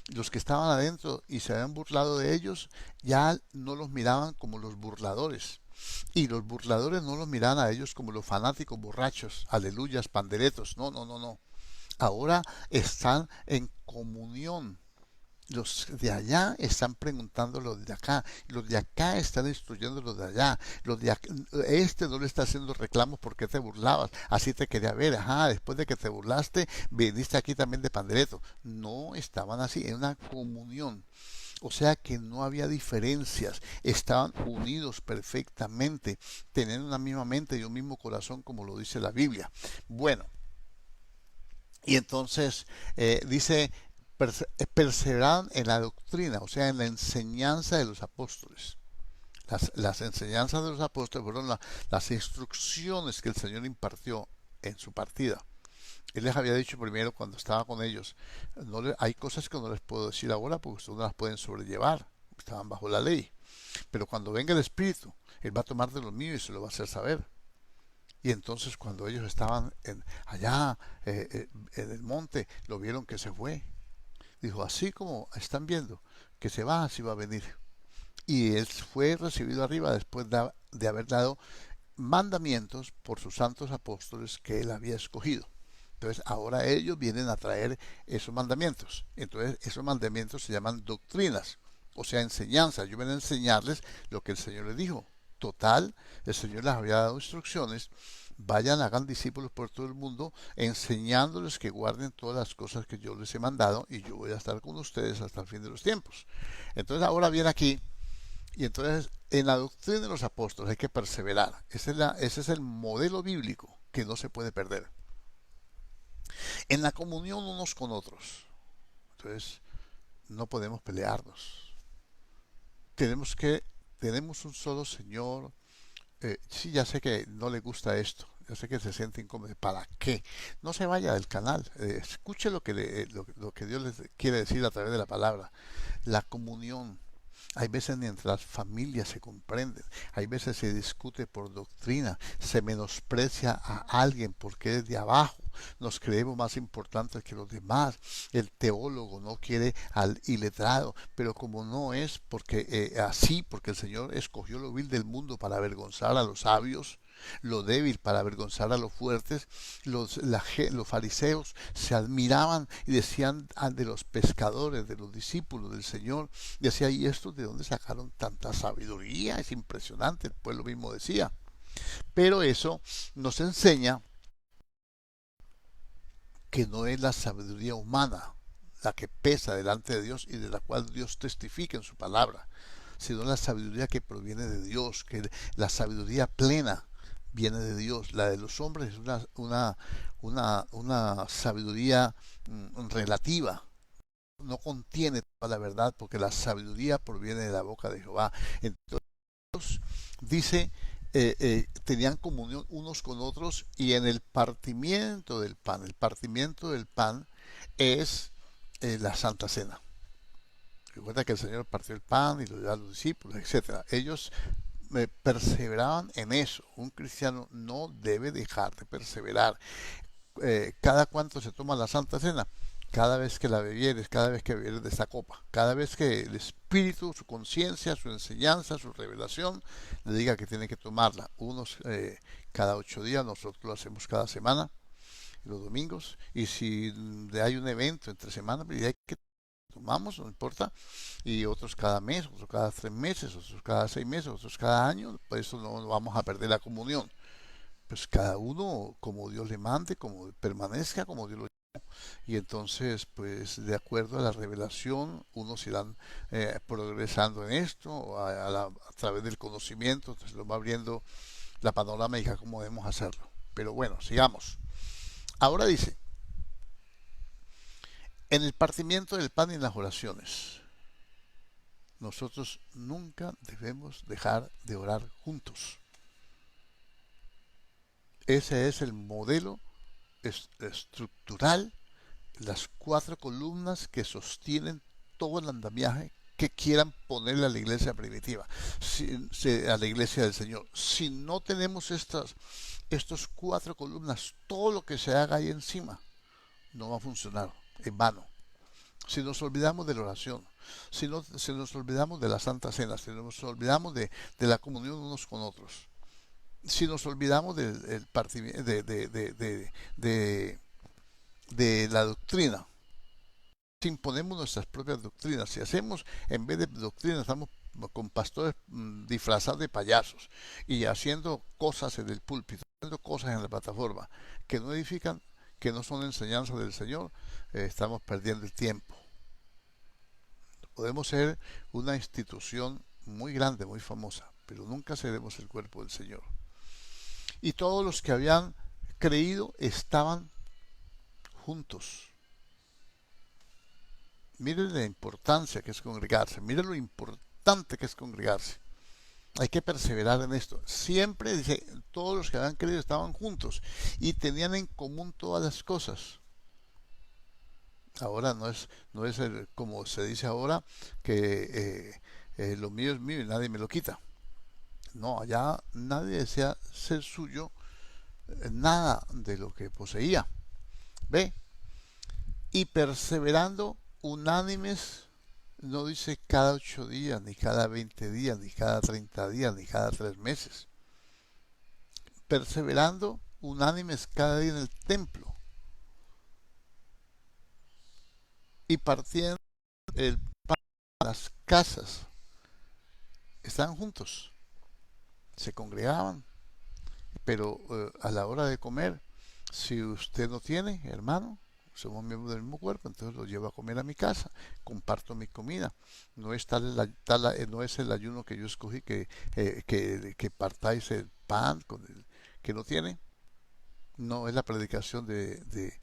los que estaban adentro y se habían burlado de ellos, ya no los miraban como los burladores. Y los burladores no los miraban a ellos como los fanáticos borrachos, aleluyas, panderetos. No, no, no, no. Ahora están en comunión. Los de allá están preguntando a los de acá, los de acá están instruyendo a los de allá, los de acá, este no le está haciendo reclamos porque te burlabas, así te quería ver, ajá, después de que te burlaste, viniste aquí también de pandereto. No estaban así, en una comunión. O sea que no había diferencias, estaban unidos perfectamente, teniendo una misma mente y un mismo corazón, como lo dice la Biblia. Bueno, y entonces dice, perseveraban en la doctrina, o sea, en la enseñanza de los apóstoles. Las enseñanzas de los apóstoles fueron las instrucciones que el Señor impartió en su partida. Él les había dicho primero cuando estaba con ellos, hay cosas que no les puedo decir ahora porque ustedes no las pueden sobrellevar, estaban bajo la ley. Pero cuando venga el Espíritu, Él va a tomar de lo mío y se lo va a hacer saber. Y entonces cuando ellos estaban allá en el monte, lo vieron que se fue. Dijo, así como están viendo que se va, así va a venir. Y él fue recibido arriba después de haber dado mandamientos por sus santos apóstoles que él había escogido. Entonces ahora ellos vienen a traer esos mandamientos. Entonces esos mandamientos se llaman doctrinas, o sea, enseñanzas. Yo vengo a enseñarles lo que el Señor les dijo. Total, el Señor les había dado instrucciones. Vayan, hagan discípulos por todo el mundo, enseñándoles que guarden todas las cosas que yo les he mandado, y yo voy a estar con ustedes hasta el fin de los tiempos. Entonces ahora viene aquí, y entonces en la doctrina de los apóstoles hay que perseverar. Ese es el modelo bíblico que no se puede perder. En la comunión unos con otros. Entonces no podemos pelearnos. Tenemos un solo Señor. Sí, ya sé que no le gusta esto, ya sé que se siente incómodo. ¿Para qué? No se vaya del canal, escuche lo que Dios les quiere decir a través de la palabra. La comunión. Hay veces ni entre las familias se comprenden, hay veces se discute por doctrina, se menosprecia a alguien porque es de abajo, nos creemos más importantes que los demás. El teólogo no quiere al iletrado, pero como no es porque porque el Señor escogió lo vil del mundo para avergonzar a los sabios, lo débil para avergonzar a los fuertes. Los fariseos se admiraban y decían de los pescadores, de los discípulos del Señor, decía, ¿y estos de dónde sacaron tanta sabiduría? Es impresionante, el pueblo mismo decía. Pero eso nos enseña que no es la sabiduría humana la que pesa delante de Dios y de la cual Dios testifica en su palabra, sino la sabiduría que proviene de Dios, que la sabiduría plena viene de Dios. La de los hombres es una sabiduría relativa. No contiene toda la verdad, porque la sabiduría proviene de la boca de Jehová. Entonces, dice, tenían comunión unos con otros, y en el partimiento del pan. El partimiento del pan es la Santa Cena. Recuerda que el Señor partió el pan y lo dio a los discípulos, etcétera. Ellos perseveraban en eso. Un cristiano no debe dejar de perseverar. Cada cuánto se toma la Santa Cena, cada vez que la bebieres, cada vez que bebieres de esta copa, cada vez que el Espíritu, su conciencia, su enseñanza, su revelación le diga que tiene que tomarla. Unos cada 8 días, nosotros lo hacemos cada semana, los domingos, y si hay un evento entre semanas, pues hay que tomamos, no importa, y otros cada mes, otros cada 3 meses, otros cada 6 meses, otros cada año. Por eso no vamos a perder la comunión. Pues cada uno como Dios le mande, como permanezca, como Dios lo llame. Y entonces, pues de acuerdo a la revelación, unos irán progresando en esto a través del conocimiento. Entonces lo va abriendo la panorámica cómo debemos hacerlo. Pero bueno, sigamos. Ahora dice, en el partimiento del pan y en las oraciones, nosotros nunca debemos dejar de orar juntos. Ese es el modelo estructural, las 4 columnas que sostienen todo el andamiaje que quieran ponerle a la iglesia primitiva, a la iglesia del Señor. Si no tenemos estos 4 columnas, todo lo que se haga ahí encima no va a funcionar, en vano. Si nos olvidamos de la oración, si nos olvidamos de la Santa Cena, si nos olvidamos de la comunión unos con otros, si nos olvidamos de la doctrina, si imponemos nuestras propias doctrinas, si hacemos, en vez de doctrina, estamos con pastores disfrazados de payasos y haciendo cosas en el púlpito, haciendo cosas en la plataforma que no edifican, que no son enseñanzas del Señor, estamos perdiendo el tiempo. Podemos ser una institución muy grande, muy famosa, pero nunca seremos el cuerpo del Señor. Y todos los que habían creído estaban juntos. Miren la importancia que es congregarse, miren lo importante que es congregarse. Hay que perseverar en esto. Siempre, dice, todos los que habían creído estaban juntos y tenían en común todas las cosas. Ahora no es como se dice ahora, que lo mío es mío y nadie me lo quita. No, allá nadie desea ser suyo nada de lo que poseía. ¿Ve? Y perseverando unánimes, no dice cada 8 días, ni cada 20 días, ni cada 30 días, ni cada 3 meses. Perseverando unánimes cada día en el templo. Y partiendo el pan a las casas. Estaban juntos. Se congregaban. Pero a la hora de comer, si usted no tiene, hermano, somos miembros del mismo cuerpo, entonces lo llevo a comer a mi casa, comparto mi comida. No es, no es el ayuno que yo escogí, que partáis el pan con el que no tiene. No es la predicación de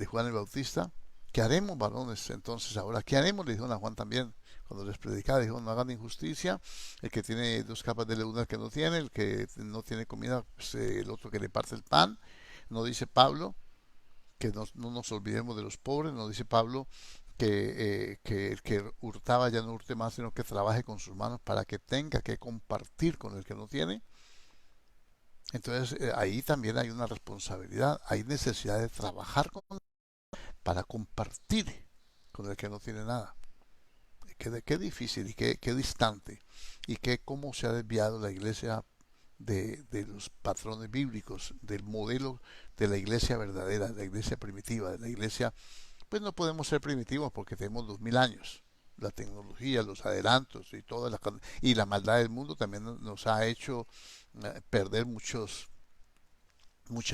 Juan el Bautista. ¿Qué haremos, varones? Entonces ahora, ¿qué haremos? Le dijo a Juan también, cuando les predicaba, dijo, no hagan injusticia. El que tiene 2 capas de levadura, el que no tiene, el que no tiene comida, pues, el otro que le parte el pan. No dice Pablo que no nos olvidemos de los pobres, no dice Pablo que el que hurtaba ya no hurte más, sino que trabaje con sus manos para que tenga que compartir con el que no tiene. Entonces ahí también hay una responsabilidad, hay necesidad de trabajar para compartir con el que no tiene nada. Qué difícil y qué distante, y cómo se ha desviado la iglesia de los patrones bíblicos, del modelo de la iglesia verdadera, de la iglesia primitiva, de la iglesia. Pues no podemos ser primitivos porque tenemos 2000 años. La tecnología, los adelantos y la maldad del mundo también nos ha hecho perder muchas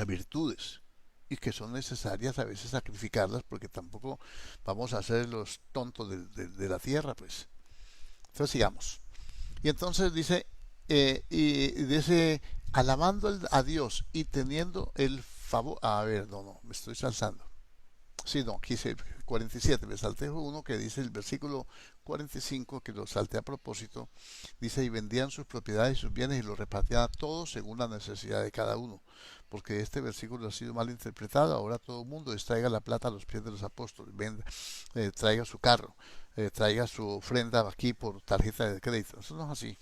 virtudes, y que son necesarias a veces sacrificarlas, porque tampoco vamos a ser los tontos de la tierra, pues. Entonces sigamos. Y entonces dice, Y dice, alabando a Dios y teniendo el favor. A ver, no, me estoy saltando. Sí, no, quise 47, me salté uno que dice el versículo 45, que lo salté a propósito, dice, y vendían sus propiedades y sus bienes y los repartían a todos según la necesidad de cada uno, porque este versículo ha sido mal interpretado, ahora todo el mundo traiga la plata a los pies de los apóstoles, venda, traiga su carro, traiga su ofrenda aquí por tarjeta de crédito, eso no es así.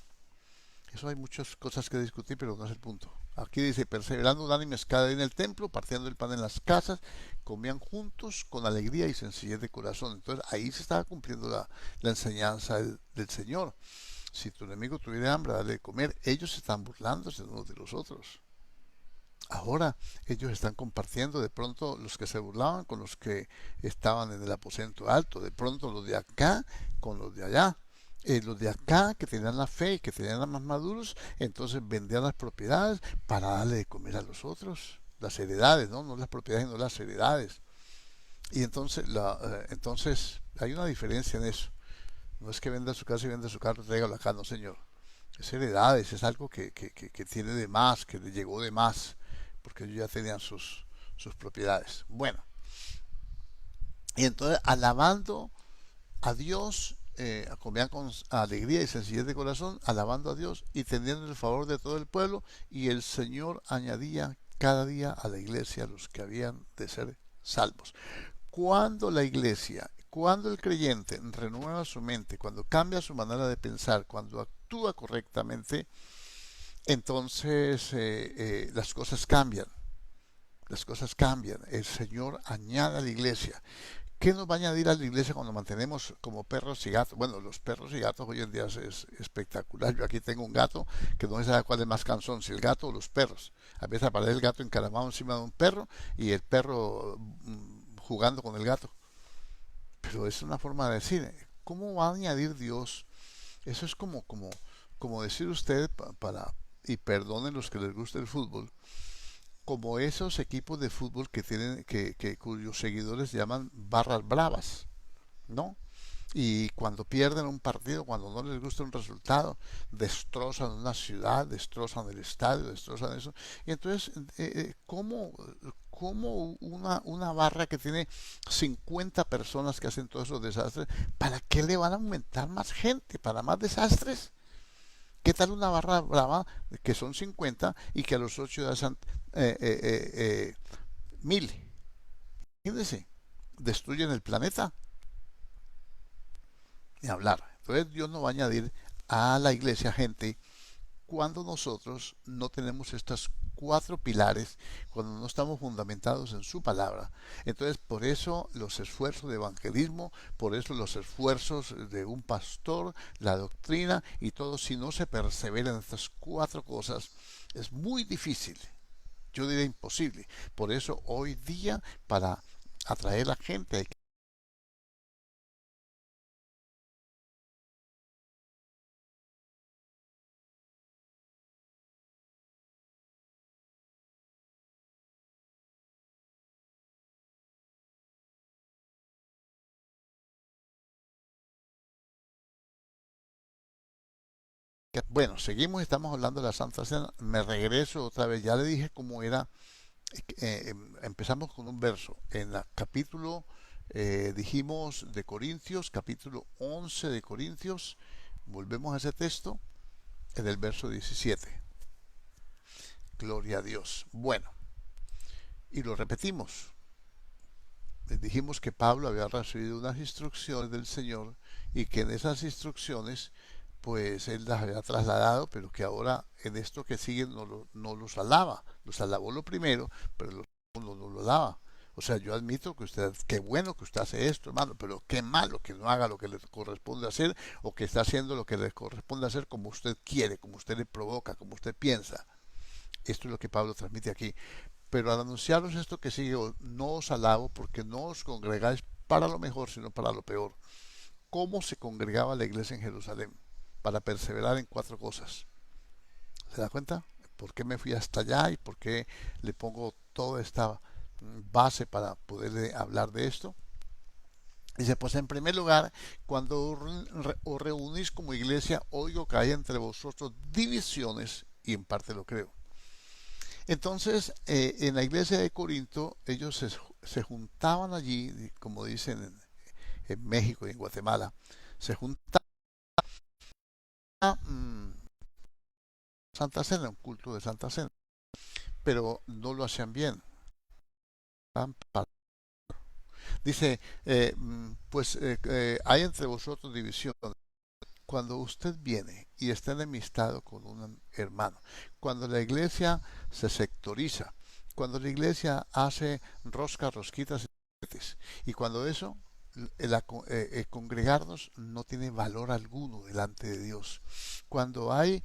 Eso hay muchas cosas que discutir, pero no es el punto. Aquí dice, perseverando unánimes cada día en el templo, partiendo el pan en las casas, comían juntos con alegría y sencillez de corazón. Entonces ahí se estaba cumpliendo la enseñanza del Señor. Si tu enemigo tuviera hambre, dale de comer. Ellos están burlándose unos de los otros. Ahora ellos están compartiendo de pronto los que se burlaban con los que estaban en el aposento alto, de pronto los de acá con los de allá. Los de acá que tenían la fe y que tenían las más maduros, entonces vendían las propiedades para darle de comer a los otros, las heredades, no las propiedades, sino las heredades. Y entonces, entonces hay una diferencia en eso. No es que venda su casa y venda su carro, tráigalo acá, no señor. Es heredades, es algo que tiene de más, que le llegó de más, porque ellos ya tenían sus propiedades. Bueno, y entonces alabando a Dios, comían con alegría y sencillez de corazón, alabando a Dios y teniendo el favor de todo el pueblo, y el Señor añadía cada día a la iglesia a los que habían de ser salvos. Cuando la iglesia, cuando el creyente renueva su mente, cuando cambia su manera de pensar, cuando actúa correctamente, entonces las cosas cambian. Las cosas cambian. El Señor añade a la iglesia. ¿Qué nos va a añadir a la iglesia cuando mantenemos como perros y gatos? Bueno, los perros y gatos hoy en día es espectacular. Yo aquí tengo un gato que no sé cuál es más cansón, si el gato o los perros. A veces aparece el gato encaramado encima de un perro y el perro jugando con el gato. Pero es una forma de decir, ¿cómo va a añadir Dios? Eso es como decir usted y perdonen los que les gusta el fútbol, como esos equipos de fútbol que tienen, cuyos seguidores llaman barras bravas, ¿no? Y cuando pierden un partido, cuando no les gusta un resultado, destrozan una ciudad, destrozan el estadio, destrozan eso. Y entonces, ¿cómo una barra que tiene 50 personas que hacen todos esos desastres, para qué le van a aumentar más gente, para más desastres? ¿Qué tal una barra brava que son 50 y que a los 8 ya sean 1000? Imagínense, destruyen el planeta. Ni hablar. Entonces Dios no va a añadir a la iglesia gente cuando nosotros no tenemos estas cuatro pilares, cuando no estamos fundamentados en su palabra. Entonces, por eso los esfuerzos de evangelismo, por eso los esfuerzos de un pastor, la doctrina y todo, si no se persevera en estas cuatro cosas, es muy difícil, yo diría imposible. Por eso hoy día, para atraer a la gente, hay que... Bueno, seguimos, estamos hablando de la Santa Cena. Me regreso otra vez, ya le dije cómo era. Empezamos con un verso. En el capítulo, dijimos, de Corintios, capítulo 11 de Corintios. Volvemos a ese texto, en el verso 17. Gloria a Dios. Bueno, y lo repetimos. Les dijimos que Pablo había recibido unas instrucciones del Señor y que en esas instrucciones pues él las había trasladado, pero que ahora en esto que sigue no los alaba. Los alabó lo primero, pero lo segundo no lo daba. O sea, yo admito que usted, qué bueno que usted hace esto, hermano, pero qué malo que no haga lo que le corresponde hacer o que está haciendo lo que le corresponde hacer como usted quiere, como usted le provoca, como usted piensa. Esto es lo que Pablo transmite aquí. Pero al anunciaros esto que sigue, no os alabo porque no os congregáis para lo mejor, sino para lo peor. ¿Cómo se congregaba la iglesia en Jerusalén? Para perseverar en cuatro cosas. ¿Se da cuenta? ¿Por qué me fui hasta allá y por qué le pongo toda esta base para poder hablar de esto? Dice, pues en primer lugar, cuando os reunís como iglesia, oigo que hay entre vosotros divisiones, y en parte lo creo. Entonces, en la iglesia de Corinto, ellos se juntaban allí, como dicen en México y en Guatemala, se juntaban a Santa Cena, un culto de Santa Cena, pero no lo hacían bien. Dice, pues hay entre vosotros división. Cuando usted viene y está enemistado con un hermano, cuando la iglesia se sectoriza, cuando la iglesia hace roscas, rosquitas y cuando eso, congregarnos no tiene valor alguno delante de Dios. Cuando hay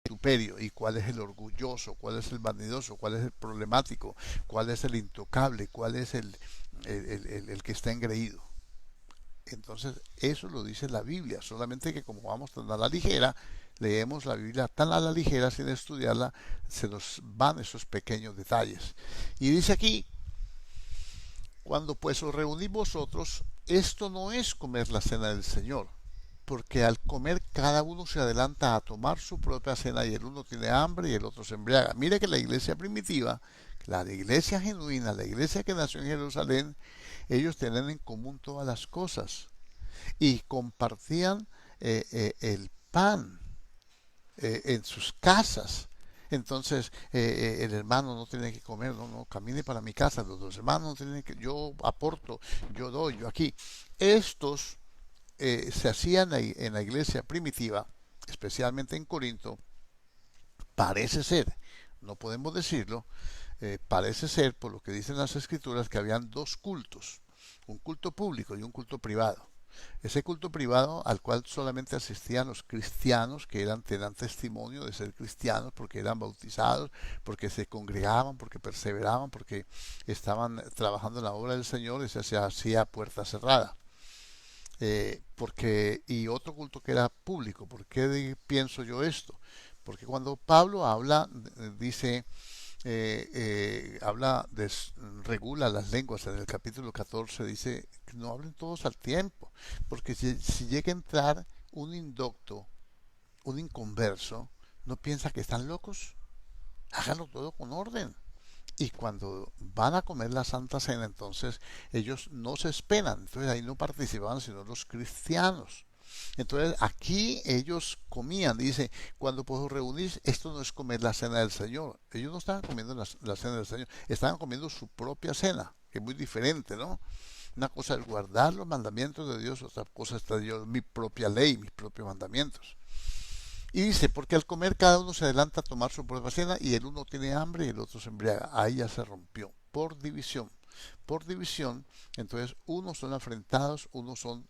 vituperio y cuál es el orgulloso, cuál es el vanidoso, cuál es el problemático, cuál es el intocable, cuál es el que está engreído. Entonces, eso lo dice la Biblia, solamente que como vamos tan a la ligera, leemos la Biblia tan a la ligera sin estudiarla, se nos van esos pequeños detalles. Y dice aquí, cuando pues os reunís vosotros, esto no es comer la cena del Señor, porque al comer cada uno se adelanta a tomar su propia cena y el uno tiene hambre y el otro se embriaga. Mire que la iglesia primitiva, la iglesia genuina, la iglesia que nació en Jerusalén, ellos tenían en común todas las cosas y compartían el pan en sus casas. Entonces el hermano no tiene que comer, no, no, camine para mi casa, los dos hermanos no tienen que, yo aporto, yo doy, yo aquí. Estos se hacían en la iglesia primitiva, especialmente en Corinto, parece ser, no podemos decirlo, parece ser, por lo que dicen las escrituras, que habían dos cultos, un culto público y un culto privado. Ese culto privado al cual solamente asistían los cristianos que tenían testimonio de ser cristianos porque eran bautizados, porque se congregaban, porque perseveraban, porque estaban trabajando en la obra del Señor y se hacía puerta cerrada. Y otro culto que era público. ¿Por qué pienso yo esto? Porque cuando Pablo habla, dice, regula las lenguas en el capítulo 14, dice que no hablen todos al tiempo, porque si llega a entrar un indocto, un inconverso, no piensa que están locos, háganlo todo con orden. Y cuando van a comer la Santa Cena, entonces ellos no se esperan, entonces ahí no participaban sino los cristianos. Entonces aquí ellos comían, dice, cuando pues os reunís, esto no es comer la cena del Señor. Ellos no estaban comiendo la cena del Señor, estaban comiendo su propia cena, que es muy diferente, ¿no? Una cosa es guardar los mandamientos de Dios, otra cosa es Dios, mi propia ley, mis propios mandamientos. Y dice, porque al comer cada uno se adelanta a tomar su propia cena y el uno tiene hambre y el otro se embriaga. Ahí ya se rompió, por división. por división, entonces unos son afrentados,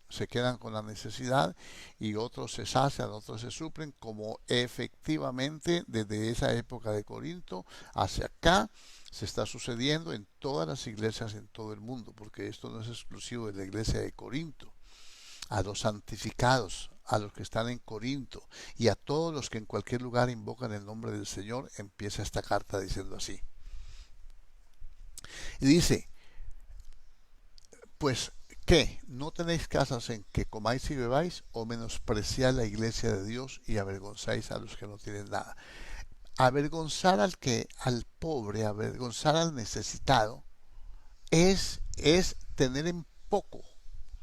se quedan con la necesidad y otros se sacian, otros se suplen, como efectivamente desde esa época de Corinto hacia acá se está sucediendo en todas las iglesias en todo el mundo, porque esto no es exclusivo de la iglesia de Corinto. A los santificados, a los que están en Corinto y a todos los que en cualquier lugar invocan el nombre del Señor, empieza esta carta diciendo así. Y dice, pues, ¿qué? ¿No tenéis casas en que comáis y bebáis, o menospreciáis la iglesia de Dios y avergonzáis a los que no tienen nada? Avergonzar al pobre, avergonzar al necesitado, es tener en poco,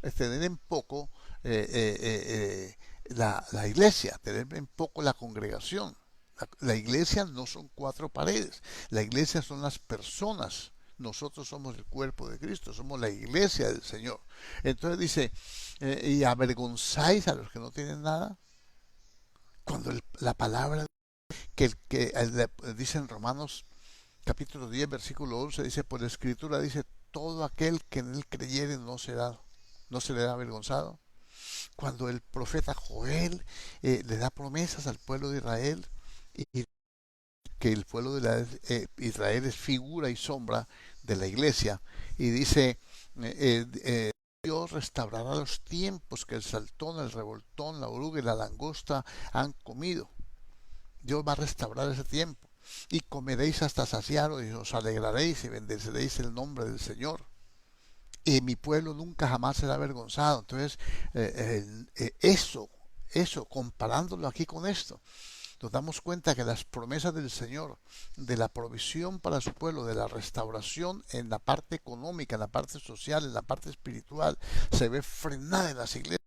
es tener en poco la iglesia, tener en poco la congregación. La iglesia no son cuatro paredes, la iglesia son las personas. Nosotros somos el cuerpo de Cristo, somos la iglesia del Señor. Entonces dice, y avergonzáis a los que no tienen nada, cuando la palabra dice en Romanos capítulo 10 versículo 11, dice, por la escritura dice, todo aquel que en él creyere no se le da avergonzado. Cuando el profeta Joel le da promesas al pueblo de Israel, y que el pueblo Israel es figura y sombra de la iglesia, y dice, Dios restaurará los tiempos que el saltón, el revoltón, la oruga y la langosta han comido. Dios va a restaurar ese tiempo. Y comeréis hasta saciaros y os alegraréis y bendeceréis el nombre del Señor. Y mi pueblo nunca jamás será avergonzado. Entonces, eso, comparándolo aquí con esto, nos damos cuenta que las promesas del Señor, de la provisión para su pueblo, de la restauración en la parte económica, en la parte social, en la parte espiritual, se ve frenada en las iglesias.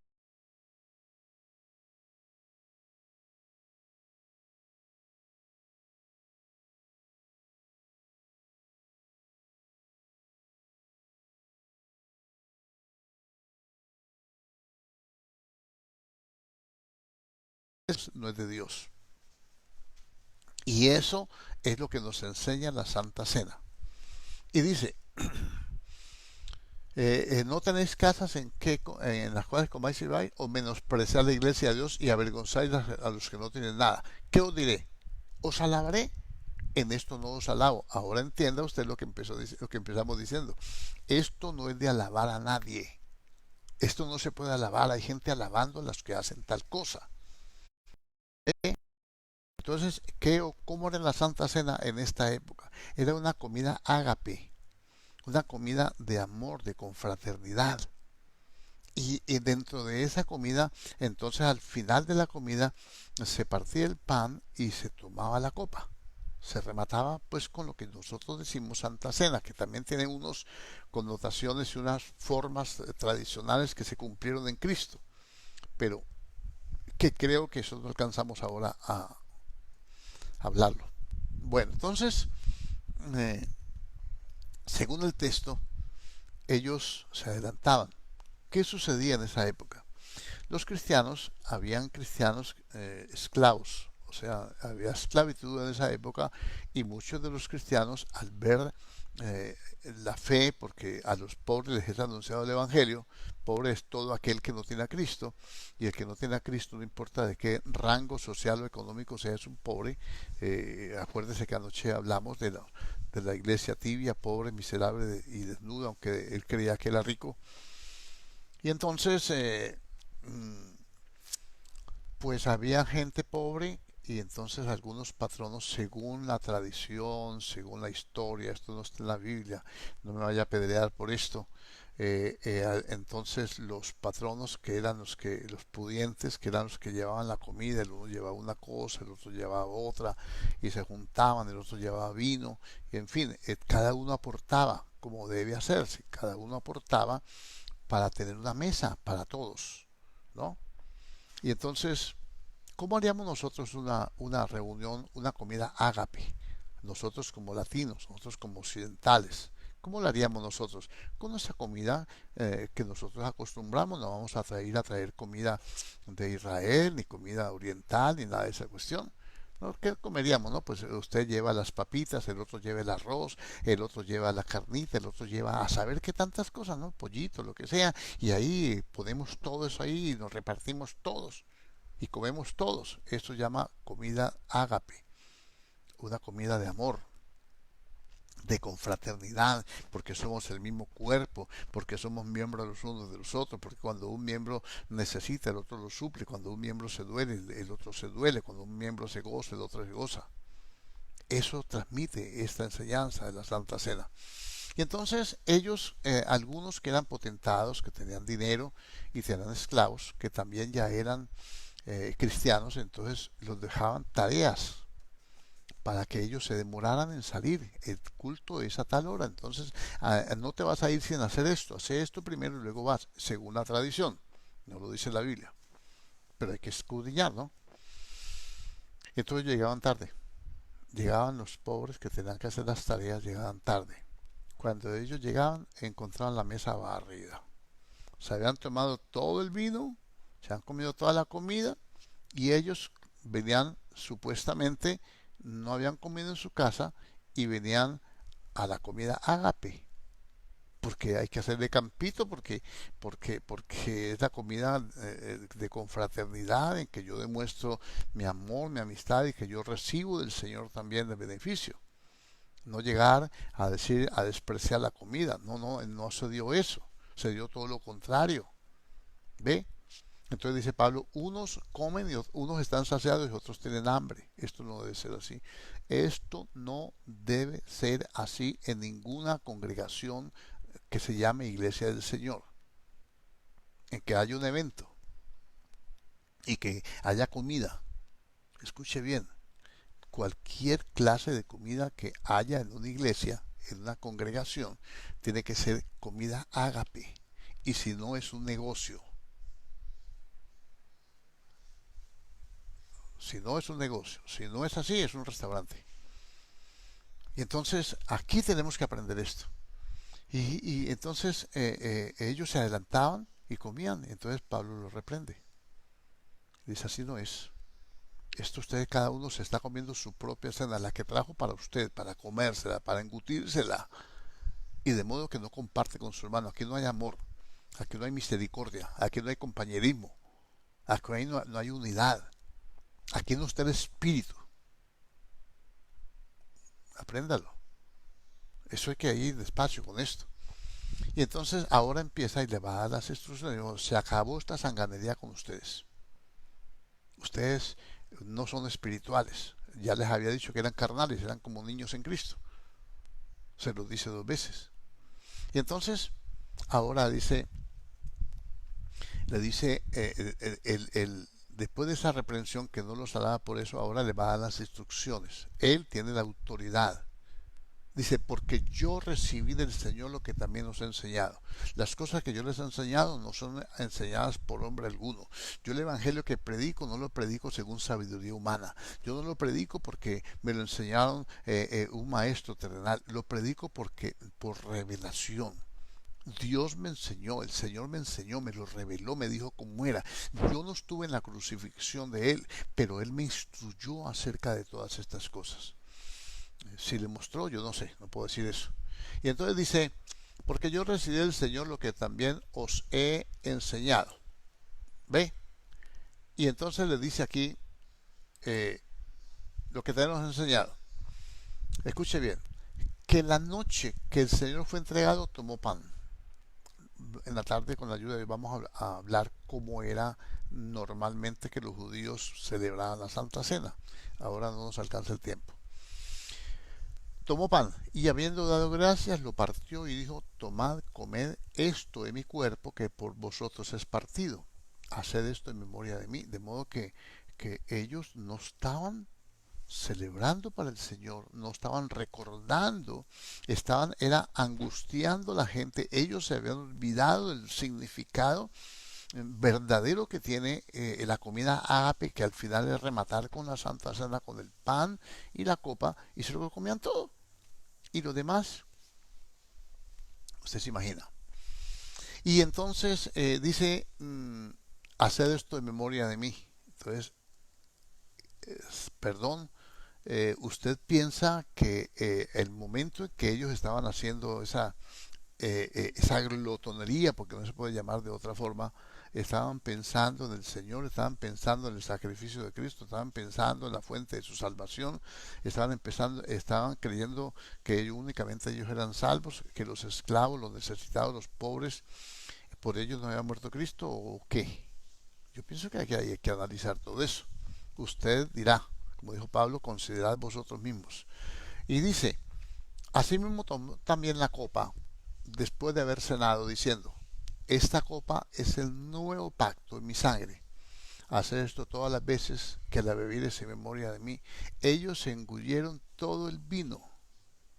No es de Dios. Y eso es lo que nos enseña la Santa Cena. Y dice, no tenéis casas en las cuales comáis y bebáis, o menospreciar la iglesia de Dios y avergonzáis a los que no tienen nada. ¿Qué os diré? ¿Os alabaré? En esto no os alabo. Ahora entienda usted lo que empezamos diciendo. Esto no es de alabar a nadie. Esto no se puede alabar. Hay gente alabando a los que hacen tal cosa. Entonces, ¿cómo era la Santa Cena en esta época? Era una comida ágape, una comida de amor, de confraternidad. Y dentro de esa comida, entonces al final de la comida, se partía el pan y se tomaba la copa. Se remataba pues con lo que nosotros decimos Santa Cena, que también tiene unas connotaciones y unas formas tradicionales que se cumplieron en Cristo, pero que creo que eso no alcanzamos ahora a hablarlo. Bueno, entonces, eh, según el texto, ellos se adelantaban. ¿Qué sucedía en esa época? Los cristianos, habían cristianos esclavos, o sea, había esclavitud en esa época, y muchos de los cristianos, al ver eh, la fe, porque a los pobres les es anunciado el Evangelio, pobre es todo aquel que no tiene a Cristo, y el que no tiene a Cristo, no importa de qué rango social o económico sea, es un pobre. Acuérdese que anoche hablamos de la iglesia tibia, pobre, miserable y desnuda, aunque él creía que era rico. Y entonces, pues había gente pobre, y entonces algunos patronos, según la tradición, según la historia, esto no está en la Biblia, no me vaya a apedrear por esto, entonces los patronos, que eran los pudientes, que eran los que llevaban la comida, el uno llevaba una cosa, el otro llevaba otra, y se juntaban, el otro llevaba vino, y en fin, cada uno aportaba como debe hacerse, cada uno aportaba para tener una mesa para todos, ¿no? Y entonces, ¿cómo haríamos nosotros una reunión, una comida ágape? Nosotros como latinos, nosotros como occidentales. ¿Cómo lo haríamos nosotros? Con nuestra comida que nosotros acostumbramos, no vamos a traer comida de Israel, ni comida oriental, ni nada de esa cuestión. ¿Qué comeríamos, no? Pues usted lleva las papitas, el otro lleva el arroz, el otro lleva la carnita, el otro lleva a saber qué tantas cosas, ¿no? Pollito, lo que sea. Y ahí ponemos todo eso ahí y nos repartimos todos. Y comemos todos. Esto se llama comida ágape, una comida de amor, de confraternidad, porque somos el mismo cuerpo, porque somos miembros los unos de los otros, porque cuando un miembro necesita, el otro lo suple, cuando un miembro se duele, el otro se duele, cuando un miembro se goza, el otro se goza. Eso transmite esta enseñanza de la Santa Cena. Y entonces ellos, algunos que eran potentados, que tenían dinero y tenían esclavos, que también ya eran cristianos, entonces los dejaban tareas para que ellos se demoraran en salir. El culto es a tal hora, entonces no te vas a ir sin hacer esto. Hace esto primero y luego vas, según la tradición. No lo dice la Biblia, pero hay que escudriñar, ¿no? Entonces llegaban tarde. Llegaban los pobres que tenían que hacer las tareas, llegaban tarde. Cuando ellos llegaban, encontraban la mesa barrida. Se habían tomado todo el vino, se han comido toda la comida y ellos venían supuestamente, no habían comido en su casa y venían a la comida ágape, porque hay que hacerle campito, porque es la comida de confraternidad en que yo demuestro mi amor, mi amistad y que yo recibo del Señor también el beneficio. No llegar a decir, a despreciar la comida. No, no, no se dio eso. Se dio todo lo contrario. ¿Ve? Entonces dice Pablo, unos comen y unos están saciados y otros tienen hambre. Esto no debe ser así. Esto no debe ser así en ninguna congregación que se llame Iglesia del Señor. En que haya un evento y que haya comida. Escuche bien, cualquier clase de comida que haya en una iglesia, en una congregación, tiene que ser comida ágape. Y si no es un negocio, si no es un negocio, si no es así, es un restaurante. Y entonces aquí tenemos que aprender esto. Y entonces ellos se adelantaban y comían. Entonces Pablo los reprende. Dice, así no es. Esto usted, cada uno se está comiendo su propia cena, la que trajo para usted, para comérsela, para engutírsela. Y de modo que no comparte con su hermano. Aquí no hay amor, aquí no hay misericordia, aquí no hay compañerismo, aquí no hay unidad, aquí no está el espíritu. Apréndalo. Eso hay que ir despacio con esto. Y entonces ahora empieza y le va a dar las instrucciones. Digo, se acabó esta sanganería con ustedes. Ustedes no son espirituales. Ya les había dicho que eran carnales, eran como niños en Cristo. Se los dice dos veces. Y entonces ahora dice, le dice después de esa reprensión que no los hará por eso, ahora le va a dar las instrucciones. Él tiene la autoridad. Dice, porque yo recibí del Señor lo que también os he enseñado. Las cosas que yo les he enseñado no son enseñadas por hombre alguno. Yo el evangelio que predico no lo predico según sabiduría humana. Yo no lo predico porque me lo enseñaron un maestro terrenal. Lo predico porque por revelación. Dios me enseñó, el Señor me enseñó, me lo reveló, me dijo cómo era. Yo no estuve en la crucifixión de Él, pero Él me instruyó acerca de todas estas cosas. Si le mostró, yo no sé, no puedo decir eso. Y entonces dice, porque yo recibí del Señor lo que también os he enseñado. ¿Ve? Y entonces le dice aquí eh, lo que también nos ha enseñado. Escuche bien, que la noche que el Señor fue entregado tomó pan. En la tarde con la ayuda de Dios vamos a hablar cómo era normalmente que los judíos celebraban la Santa Cena. Ahora no nos alcanza el tiempo. Tomó pan y habiendo dado gracias lo partió y dijo, tomad, comed, esto de mi cuerpo que por vosotros es partido. Haced esto en memoria de mí. De modo que ellos no estaban celebrando para el Señor, no estaban recordando, era angustiando a la gente. Ellos se habían olvidado del significado verdadero que tiene la comida ágape, que al final es rematar con la Santa Cena, con el pan y la copa, y se lo comían todo. Y lo demás, usted se imagina. Y entonces dice, haced esto en memoria de mí. Entonces, perdón ¿Usted piensa que el momento en que ellos estaban haciendo esa glotonería, porque no se puede llamar de otra forma, estaban pensando en el Señor, estaban pensando en el sacrificio de Cristo, estaban pensando en la fuente de su salvación, estaban creyendo que únicamente ellos eran salvos, que los esclavos, los necesitados, los pobres, por ellos no había muerto Cristo, o qué? Yo pienso que hay que analizar todo eso. Usted dirá, como dijo Pablo, considerad vosotros mismos. Y dice, asimismo tomó también la copa, después de haber cenado, diciendo, esta copa es el nuevo pacto en mi sangre. Haced esto todas las veces que la bebiereis en memoria de mí. Ellos se engulleron todo el vino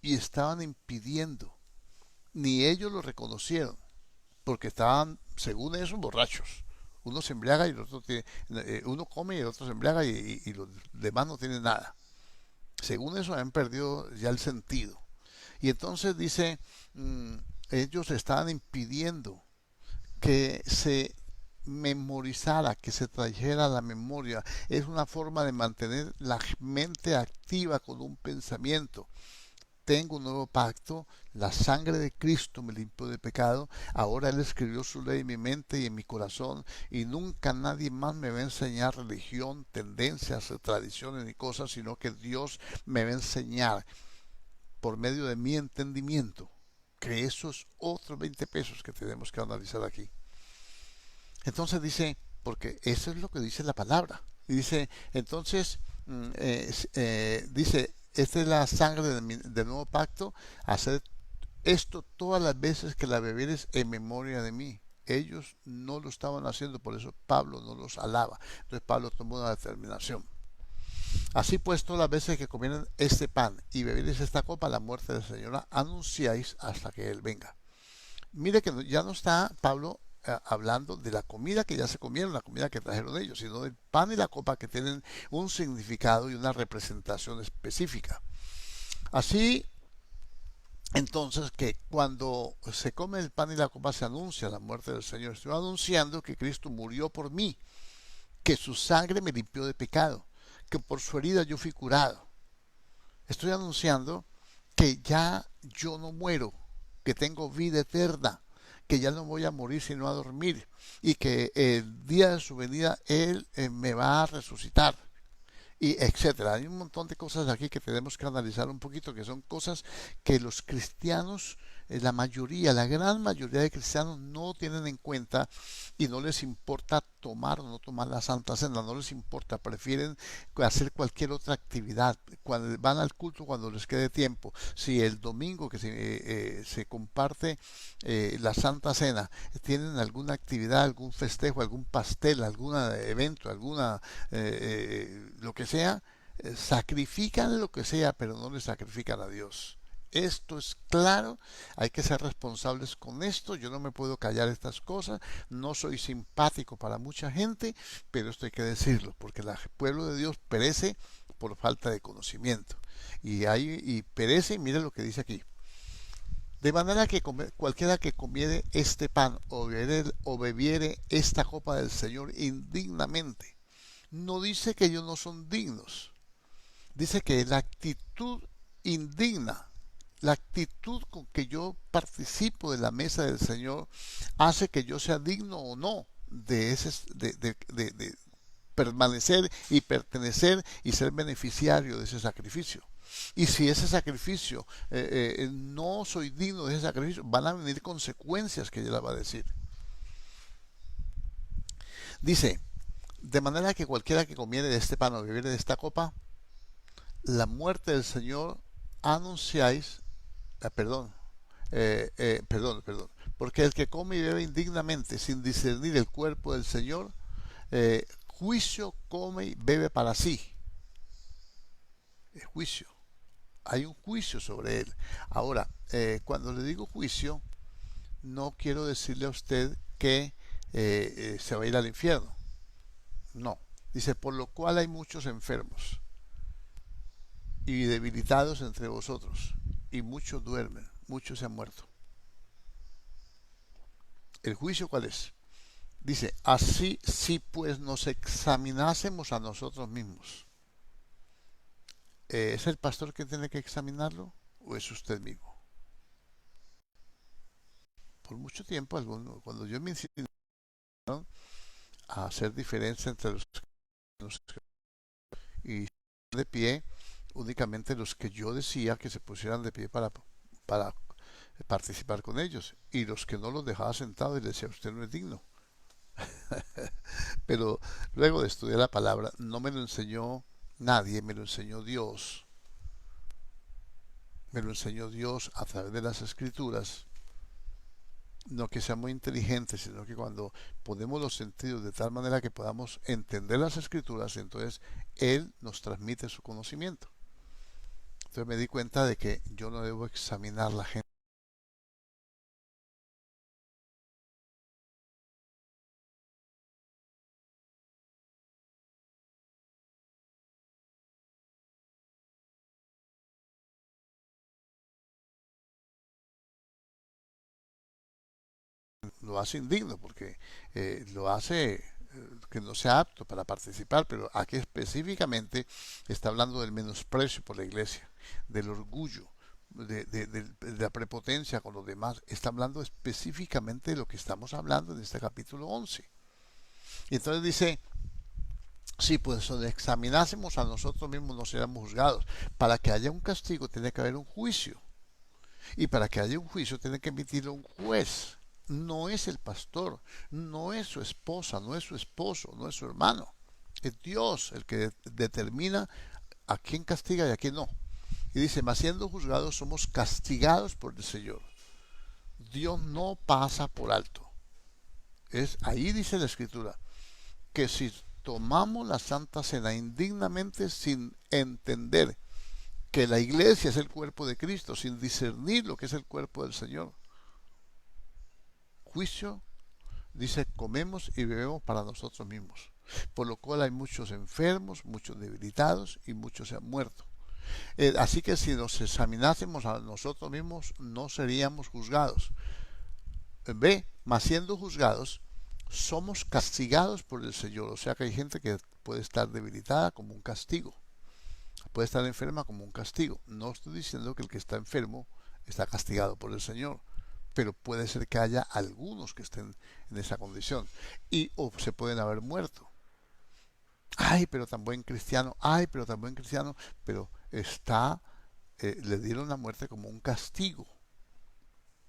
y estaban impidiendo, ni ellos lo reconocieron, porque estaban, según eso, borrachos. Uno se embriaga y el otro tiene, uno come y el otro se embriaga y los demás no tienen nada. Según eso han perdido ya el sentido. Y entonces dice, ellos estaban impidiendo que se memorizara, que se trajera a la memoria. Es una forma de mantener la mente activa con un pensamiento. Tengo un nuevo pacto, la sangre de Cristo me limpió de pecado, ahora Él escribió su ley en mi mente y en mi corazón, y nunca nadie más me va a enseñar religión, tendencias, tradiciones ni cosas, sino que Dios me va a enseñar por medio de mi entendimiento, que esos otros 20 pesos que tenemos que analizar aquí. Entonces dice, porque eso es lo que dice la palabra. Y dice, entonces, dice, esta es la sangre del nuevo pacto, hacer esto todas las veces que la bebieres en memoria de mí. Ellos no lo estaban haciendo, por eso Pablo no los alaba. Entonces Pablo tomó una determinación. Así pues, todas las veces que comieran este pan y bebieres esta copa, la muerte del Señor anunciáis hasta que Él venga. Mire que ya no está Pablo hablando de la comida que ya se comieron, la comida que trajeron ellos, sino del pan y la copa que tienen un significado y una representación específica. Así, entonces, que cuando se come el pan y la copa se anuncia la muerte del Señor. Estoy anunciando que Cristo murió por mí, que su sangre me limpió de pecado, que por su herida yo fui curado. Estoy anunciando que ya yo no muero, que tengo vida eterna, que ya no voy a morir sino a dormir, y que el día de su venida Él me va a resucitar, y etcétera. Hay un montón de cosas aquí que tenemos que analizar un poquito, que son cosas que los cristianos, la mayoría, la gran mayoría de cristianos no tienen en cuenta y no les importa tomar o no tomar la Santa Cena, no les importa, prefieren hacer cualquier otra actividad, cuando van al culto cuando les quede tiempo. Si el domingo que se comparte la Santa Cena, tienen alguna actividad, algún festejo, algún pastel, algún evento, alguna lo que sea, sacrifican lo que sea, pero no le sacrifican a Dios. Esto es claro, hay que ser responsables con esto, yo no me puedo callar estas cosas, no soy simpático para mucha gente, pero esto hay que decirlo, porque el pueblo de Dios perece por falta de conocimiento. Y perece, y mire lo que dice aquí. De manera que cualquiera que comiere este pan o bebiere esta copa del Señor indignamente, no dice que ellos no son dignos, dice que la actitud indigna, la actitud con que yo participo de la mesa del Señor hace que yo sea digno o no de permanecer y pertenecer y ser beneficiario de ese sacrificio. Y si ese sacrificio no soy digno de ese sacrificio, van a venir consecuencias que ella va a decir. Dice, de manera que cualquiera que comiere de este pan o bebiere de esta copa, la muerte del Señor anunciáis, perdón, porque el que come y bebe indignamente sin discernir el cuerpo del Señor, juicio come y bebe para sí. Juicio. Hay un juicio sobre él. Ahora, cuando le digo juicio, no quiero decirle a usted que se va a ir al infierno. No. Dice, por lo cual hay muchos enfermos y debilitados entre vosotros, y muchos duermen, muchos se han muerto. ¿El juicio cuál es? Dice, así si pues nos examinásemos a nosotros mismos, ¿Es el pastor que tiene que examinarlo o es usted mismo? Por mucho tiempo, cuando yo me insinuaron a hacer diferencia entre los y de pie, únicamente los que yo decía que se pusieran de pie para participar con ellos, y los que no los dejaba sentados y les decía, usted no es digno. Pero luego de estudiar la palabra, no me lo enseñó nadie, me lo enseñó Dios. Me lo enseñó Dios a través de las escrituras. No que sea muy inteligente, sino que cuando ponemos los sentidos de tal manera que podamos entender las escrituras, entonces Él nos transmite su conocimiento. Entonces me di cuenta de que yo no debo examinar la gente. Lo hace indigno porque lo hace que no sea apto para participar, pero aquí específicamente está hablando del menosprecio por la iglesia, del orgullo, de la prepotencia con los demás. Está hablando específicamente de lo que estamos hablando en este capítulo 11. Y entonces dice, si pues examinásemos a nosotros mismos no seríamos juzgados. Para que haya un castigo tiene que haber un juicio. Y para que haya un juicio tiene que emitirlo un juez. No es el pastor, no es su esposa, no es su esposo, no es su hermano. Es Dios el que determina a quién castiga y a quién no. Y dice, mas siendo juzgados somos castigados por el Señor. Dios no pasa por alto. Ahí dice la Escritura, que si tomamos la Santa Cena indignamente sin entender que la iglesia es el cuerpo de Cristo, sin discernir lo que es el cuerpo del Señor, juicio, dice, comemos y bebemos para nosotros mismos. Por lo cual hay muchos enfermos, muchos debilitados y muchos se han muerto. Así que si nos examinásemos a nosotros mismos, no seríamos juzgados. Ve, mas siendo juzgados, somos castigados por el Señor. O sea que hay gente que puede estar debilitada como un castigo. Puede estar enferma como un castigo. No estoy diciendo que el que está enfermo está castigado por el Señor, pero puede ser que haya algunos que estén en esa condición y o se pueden haber muerto. Ay, pero tan buen cristiano, ay, pero tan buen cristiano, pero le dieron la muerte como un castigo.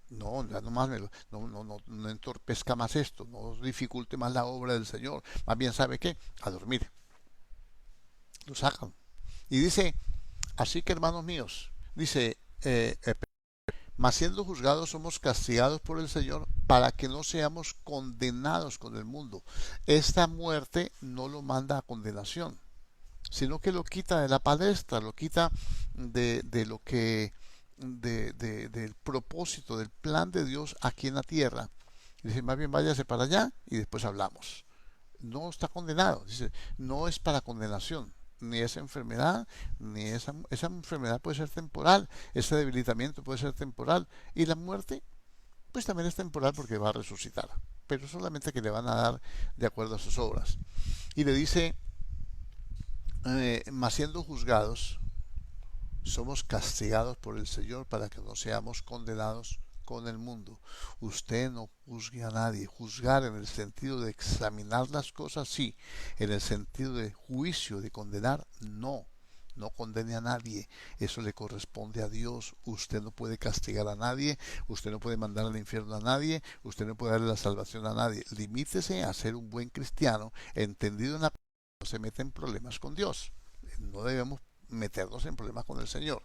No, ya nomás no entorpezca más esto, no dificulte más la obra del Señor. Más bien, ¿sabe qué? A dormir. Lo sacan. Y dice, así que hermanos míos, dice, mas siendo juzgados somos castigados por el Señor para que no seamos condenados con el mundo. Esta muerte no lo manda a condenación, sino que lo quita de la palestra, lo quita de lo que del propósito, del plan de Dios aquí en la tierra. Dice, más bien váyase para allá y después hablamos. No está condenado, dice, no es para condenación, ni esa enfermedad, ni esa enfermedad puede ser temporal, ese debilitamiento puede ser temporal, y la muerte, pues también es temporal porque va a resucitar, pero solamente que le van a dar de acuerdo a sus obras. Y le dice, mas siendo juzgados, somos castigados por el Señor para que no seamos condenados con el mundo. Usted no juzgue a nadie. Juzgar en el sentido de examinar las cosas, sí. En el sentido de juicio, de condenar, no. No condene a nadie. Eso le corresponde a Dios. Usted no puede castigar a nadie. Usted no puede mandar al infierno a nadie. Usted no puede darle la salvación a nadie. Limítese a ser un buen cristiano, entendido en la... No se mete en problemas con Dios. No debemos meternos en problemas con el Señor.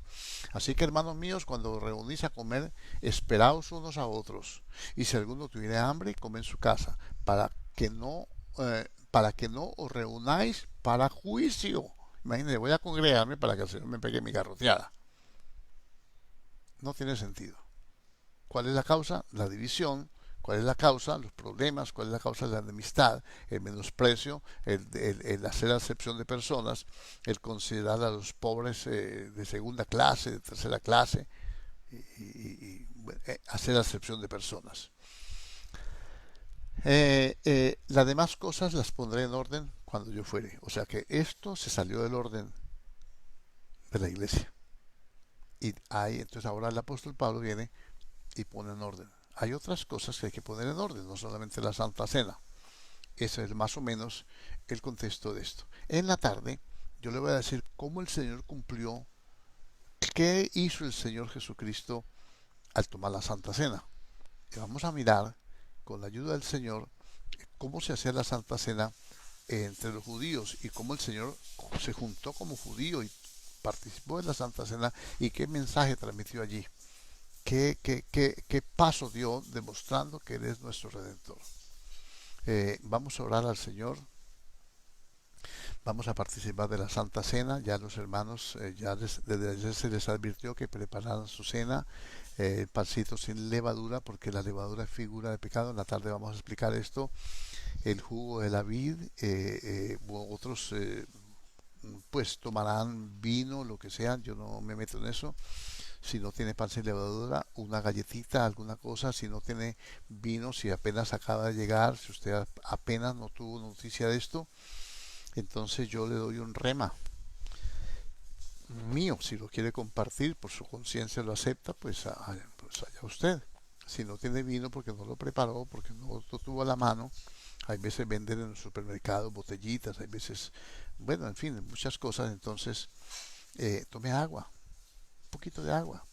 Así que hermanos míos, cuando reunís a comer, esperaos unos a otros. Y si alguno tuviera hambre, come en su casa, para que no os reunáis para juicio. Imagínense, voy a congregarme para que el Señor me pegue mi garroteada. No tiene sentido. ¿Cuál es la causa? La división. ¿Cuál es la causa? Los problemas. ¿Cuál es la causa de la enemistad? El menosprecio, el hacer acepción de personas, el considerar a los pobres de segunda clase, de tercera clase, hacer acepción de personas. Las demás cosas las pondré en orden cuando yo fuere. O sea que esto se salió del orden de la iglesia. Y hay, entonces ahora el apóstol Pablo viene y pone en orden. Hay otras cosas que hay que poner en orden, no solamente la Santa Cena. Ese es más o menos el contexto de esto. En la tarde yo le voy a decir cómo el Señor cumplió, qué hizo el Señor Jesucristo al tomar la Santa Cena. Y vamos a mirar, con la ayuda del Señor, cómo se hacía la Santa Cena entre los judíos y cómo el Señor se juntó como judío y participó en la Santa Cena y qué mensaje transmitió allí, qué paso dio demostrando que Él es nuestro Redentor. Vamos a orar al Señor, vamos a participar de la Santa Cena. Ya los hermanos, desde ayer se les advirtió que prepararan su cena, pancito sin levadura, porque la levadura es figura de pecado. En la tarde vamos a explicar esto. El jugo de la vid, otros pues tomarán vino, lo que sea, yo no me meto en eso. Si no tiene pan sin levadura, una galletita, alguna cosa. Si no tiene vino, si apenas acaba de llegar, si usted apenas no tuvo noticia de esto, entonces yo le doy un rema mío. Si lo quiere compartir, por su conciencia lo acepta, pues, pues allá usted. Si no tiene vino porque no lo preparó, porque no lo tuvo a la mano, hay veces venden en el supermercado botellitas, hay veces, bueno, en fin, muchas cosas. Entonces, tome agua, un poquito de agua.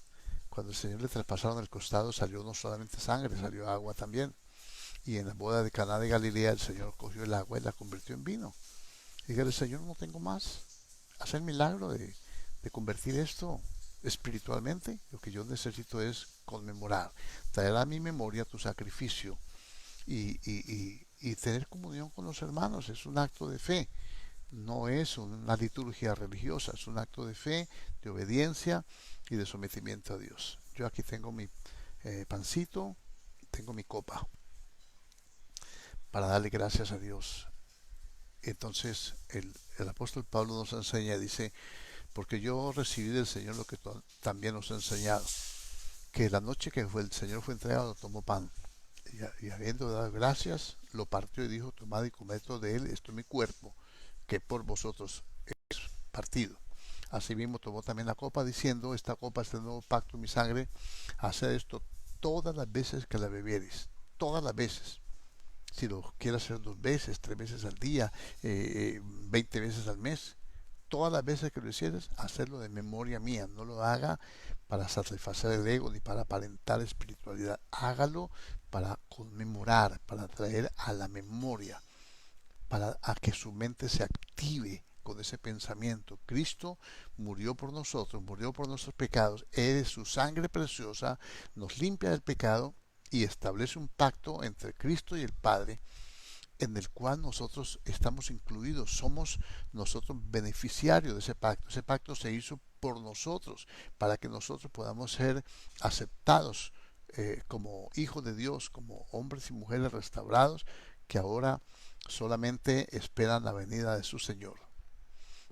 Cuando el Señor le traspasaron el costado, salió no solamente sangre, salió agua también. Y en la boda de Caná de Galilea, el Señor cogió el agua y la convirtió en vino. Y dígale, Señor, no tengo más. Haz el milagro de convertir esto espiritualmente. Lo que yo necesito es conmemorar, traer a mi memoria tu sacrificio y tener comunión con los hermanos. Es un acto de fe, no es una liturgia religiosa, es un acto de fe, de obediencia y de sometimiento a Dios. Yo aquí tengo mi pancito, tengo mi copa para darle gracias a Dios. Entonces el apóstol Pablo nos enseña, dice, porque yo recibí del Señor lo que también os he enseñado, que la noche que el Señor fue entregado, tomó pan y habiendo dado gracias, lo partió y dijo, tomad y comed de él, esto es mi cuerpo, que por vosotros es partido. Asimismo tomó también la copa, diciendo, esta copa es el nuevo pacto en mi sangre, haced esto todas las veces que la bebiereis, todas las veces. Si lo quiere hacer 2 veces, 3 veces al día, 20 veces al mes, todas las veces que lo hicieres, hacerlo de memoria mía. No lo haga para satisfacer el ego ni para aparentar espiritualidad. Hágalo para conmemorar, para traer a la memoria, para a que su mente se active con ese pensamiento. Cristo murió por nosotros, murió por nuestros pecados. Su sangre preciosa nos limpia del pecado y establece un pacto entre Cristo y el Padre, en el cual nosotros estamos incluidos, somos nosotros beneficiarios de ese pacto. Ese pacto se hizo por nosotros, para que nosotros podamos ser aceptados como hijos de Dios, como hombres y mujeres restaurados, que ahora solamente esperan la venida de su Señor.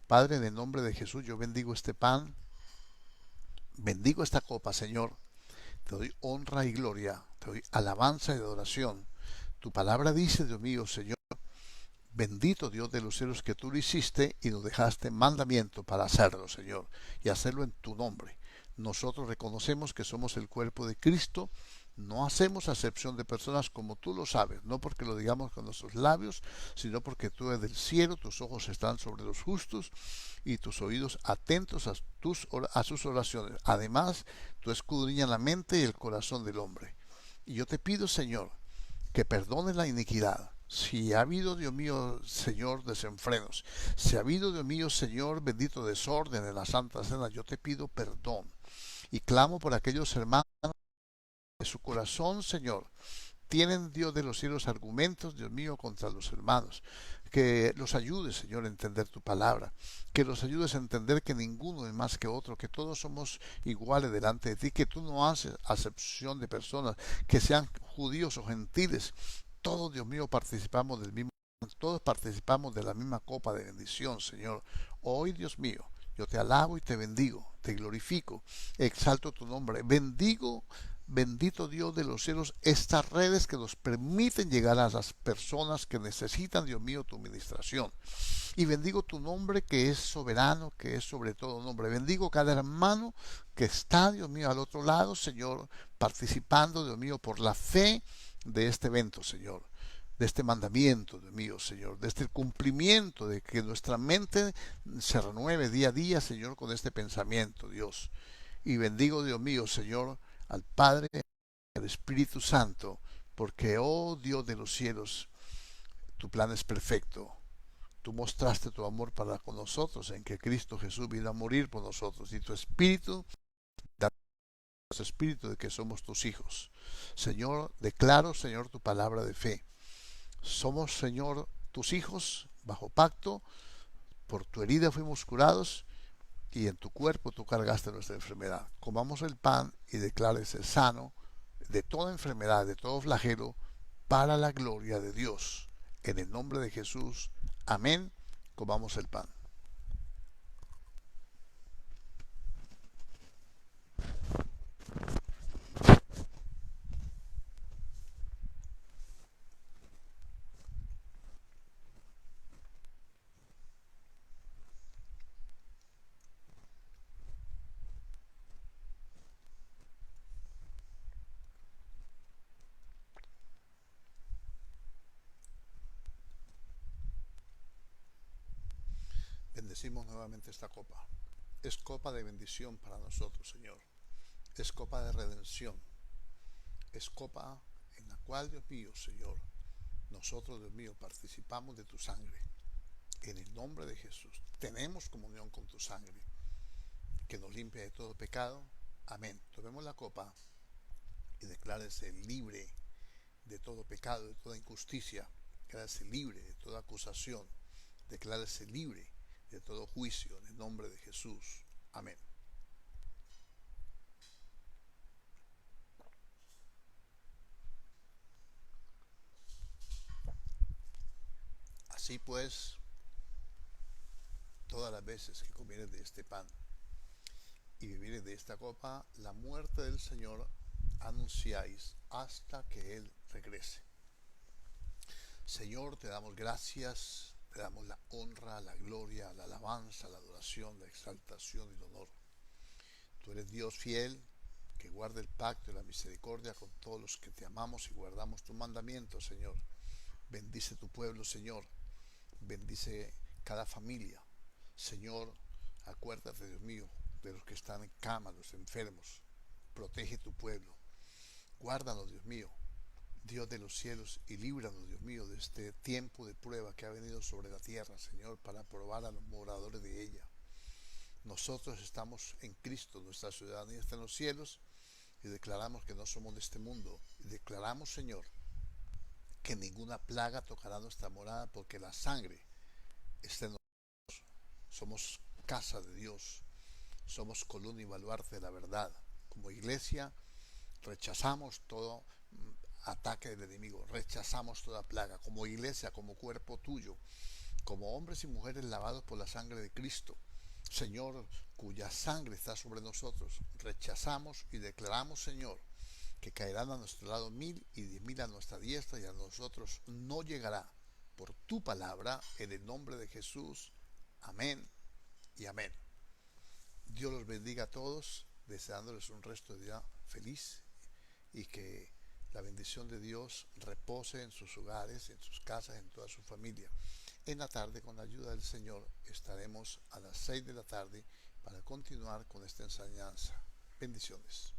Padre, en el nombre de Jesús, yo bendigo este pan, bendigo esta copa, Señor. Te doy honra y gloria, te doy alabanza y adoración. Tu palabra dice, Dios mío, Señor, bendito Dios de los cielos, que tú lo hiciste y nos dejaste mandamiento para hacerlo, Señor, y hacerlo en tu nombre. Nosotros reconocemos que somos el cuerpo de Cristo, no hacemos acepción de personas, como tú lo sabes, no porque lo digamos con nuestros labios, sino porque tú eres del cielo, tus ojos están sobre los justos y tus oídos atentos a sus oraciones. Además, tú escudriñas la mente y el corazón del hombre. Y yo te pido, Señor, que perdones la iniquidad. Si ha habido, Dios mío, Señor, desenfrenos, si ha habido, Dios mío, Señor, bendito desorden en la Santa Cena, yo te pido perdón y clamo por aquellos hermanos de su corazón, Señor, tienen, Dios de los cielos, argumentos, Dios mío, contra los hermanos. Que los ayudes, Señor, a entender tu palabra. Que los ayudes a entender que ninguno es más que otro, que todos somos iguales delante de ti, que tú no haces acepción de personas, que sean judíos o gentiles. Todos, Dios mío, participamos del mismo, todos participamos de la misma copa de bendición, Señor. Hoy, Dios mío, yo te alabo y te bendigo, te glorifico, exalto tu nombre, bendigo bendito Dios de los cielos, estas redes que nos permiten llegar a las personas que necesitan, Dios mío, tu administración. Y bendigo tu nombre que es soberano, que es sobre todo nombre. Bendigo cada hermano que está, Dios mío, al otro lado, Señor, participando, Dios mío, por la fe de este evento, Señor, de este mandamiento, Dios mío, Señor, de este cumplimiento, de que nuestra mente se renueve día a día, Señor, con este pensamiento, Dios. Y bendigo, Dios mío, Señor, al Padre, al Espíritu Santo, porque, oh Dios de los cielos, tu plan es perfecto. Tú mostraste tu amor para con nosotros en que Cristo Jesús vino a morir por nosotros y tu Espíritu da espíritu de que somos tus hijos. Señor, declaro, Señor, tu palabra de fe. Somos, Señor, tus hijos bajo pacto. Por tu herida fuimos curados y en tu cuerpo tú cargaste nuestra enfermedad. Comamos el pan y declárese sano de toda enfermedad, de todo flagelo, para la gloria de Dios. En el nombre de Jesús. Amén. Comamos el pan. Bendecimos nuevamente esta copa. Es copa de bendición para nosotros, Señor. Es copa de redención. Es copa en la cual, Dios mío, Señor, nosotros, Dios mío, participamos de tu sangre. En el nombre de Jesús. Tenemos comunión con tu sangre, que nos limpia de todo pecado. Amén. Tomemos la copa y declárese libre de todo pecado, de toda injusticia. Declárese libre de toda acusación. Declárese libre de todo juicio. En el nombre de Jesús. Amén. Así pues, todas las veces que comieres de este pan y bebieres de esta copa, la muerte del Señor anunciáis hasta que Él regrese. Señor, te damos gracias, te damos la honra, la gloria, la alabanza, la adoración, la exaltación y el honor. Tú eres Dios fiel, que guarda el pacto y la misericordia con todos los que te amamos y guardamos tus mandamientos, Señor. Bendice tu pueblo, Señor. Bendice cada familia. Señor, acuérdate, Dios mío, de los que están en cama, los enfermos. Protege tu pueblo. Guárdanos, Dios mío, Dios de los cielos, y líbranos, Dios mío, de este tiempo de prueba que ha venido sobre la tierra, Señor, para probar a los moradores de ella. Nosotros estamos en Cristo, nuestra ciudadanía está en los cielos, y declaramos que no somos de este mundo. Y declaramos, Señor, que ninguna plaga tocará nuestra morada, porque la sangre está en nosotros. Somos casa de Dios, somos columna y baluarte de la verdad. Como iglesia rechazamos todo ataque del enemigo, rechazamos toda plaga, como iglesia, como cuerpo tuyo, como hombres y mujeres lavados por la sangre de Cristo, Señor, cuya sangre está sobre nosotros. Rechazamos y declaramos, Señor, que caerán a nuestro lado 1000 y 10.000 a nuestra diestra, y a nosotros no llegará, por tu palabra, en el nombre de Jesús. Amén y amén. Dios los bendiga a todos, deseándoles un resto de día feliz, y que la bendición de Dios repose en sus hogares, en sus casas, en toda su familia. En la tarde, con la ayuda del Señor, estaremos a las 6 de la tarde para continuar con esta enseñanza. Bendiciones.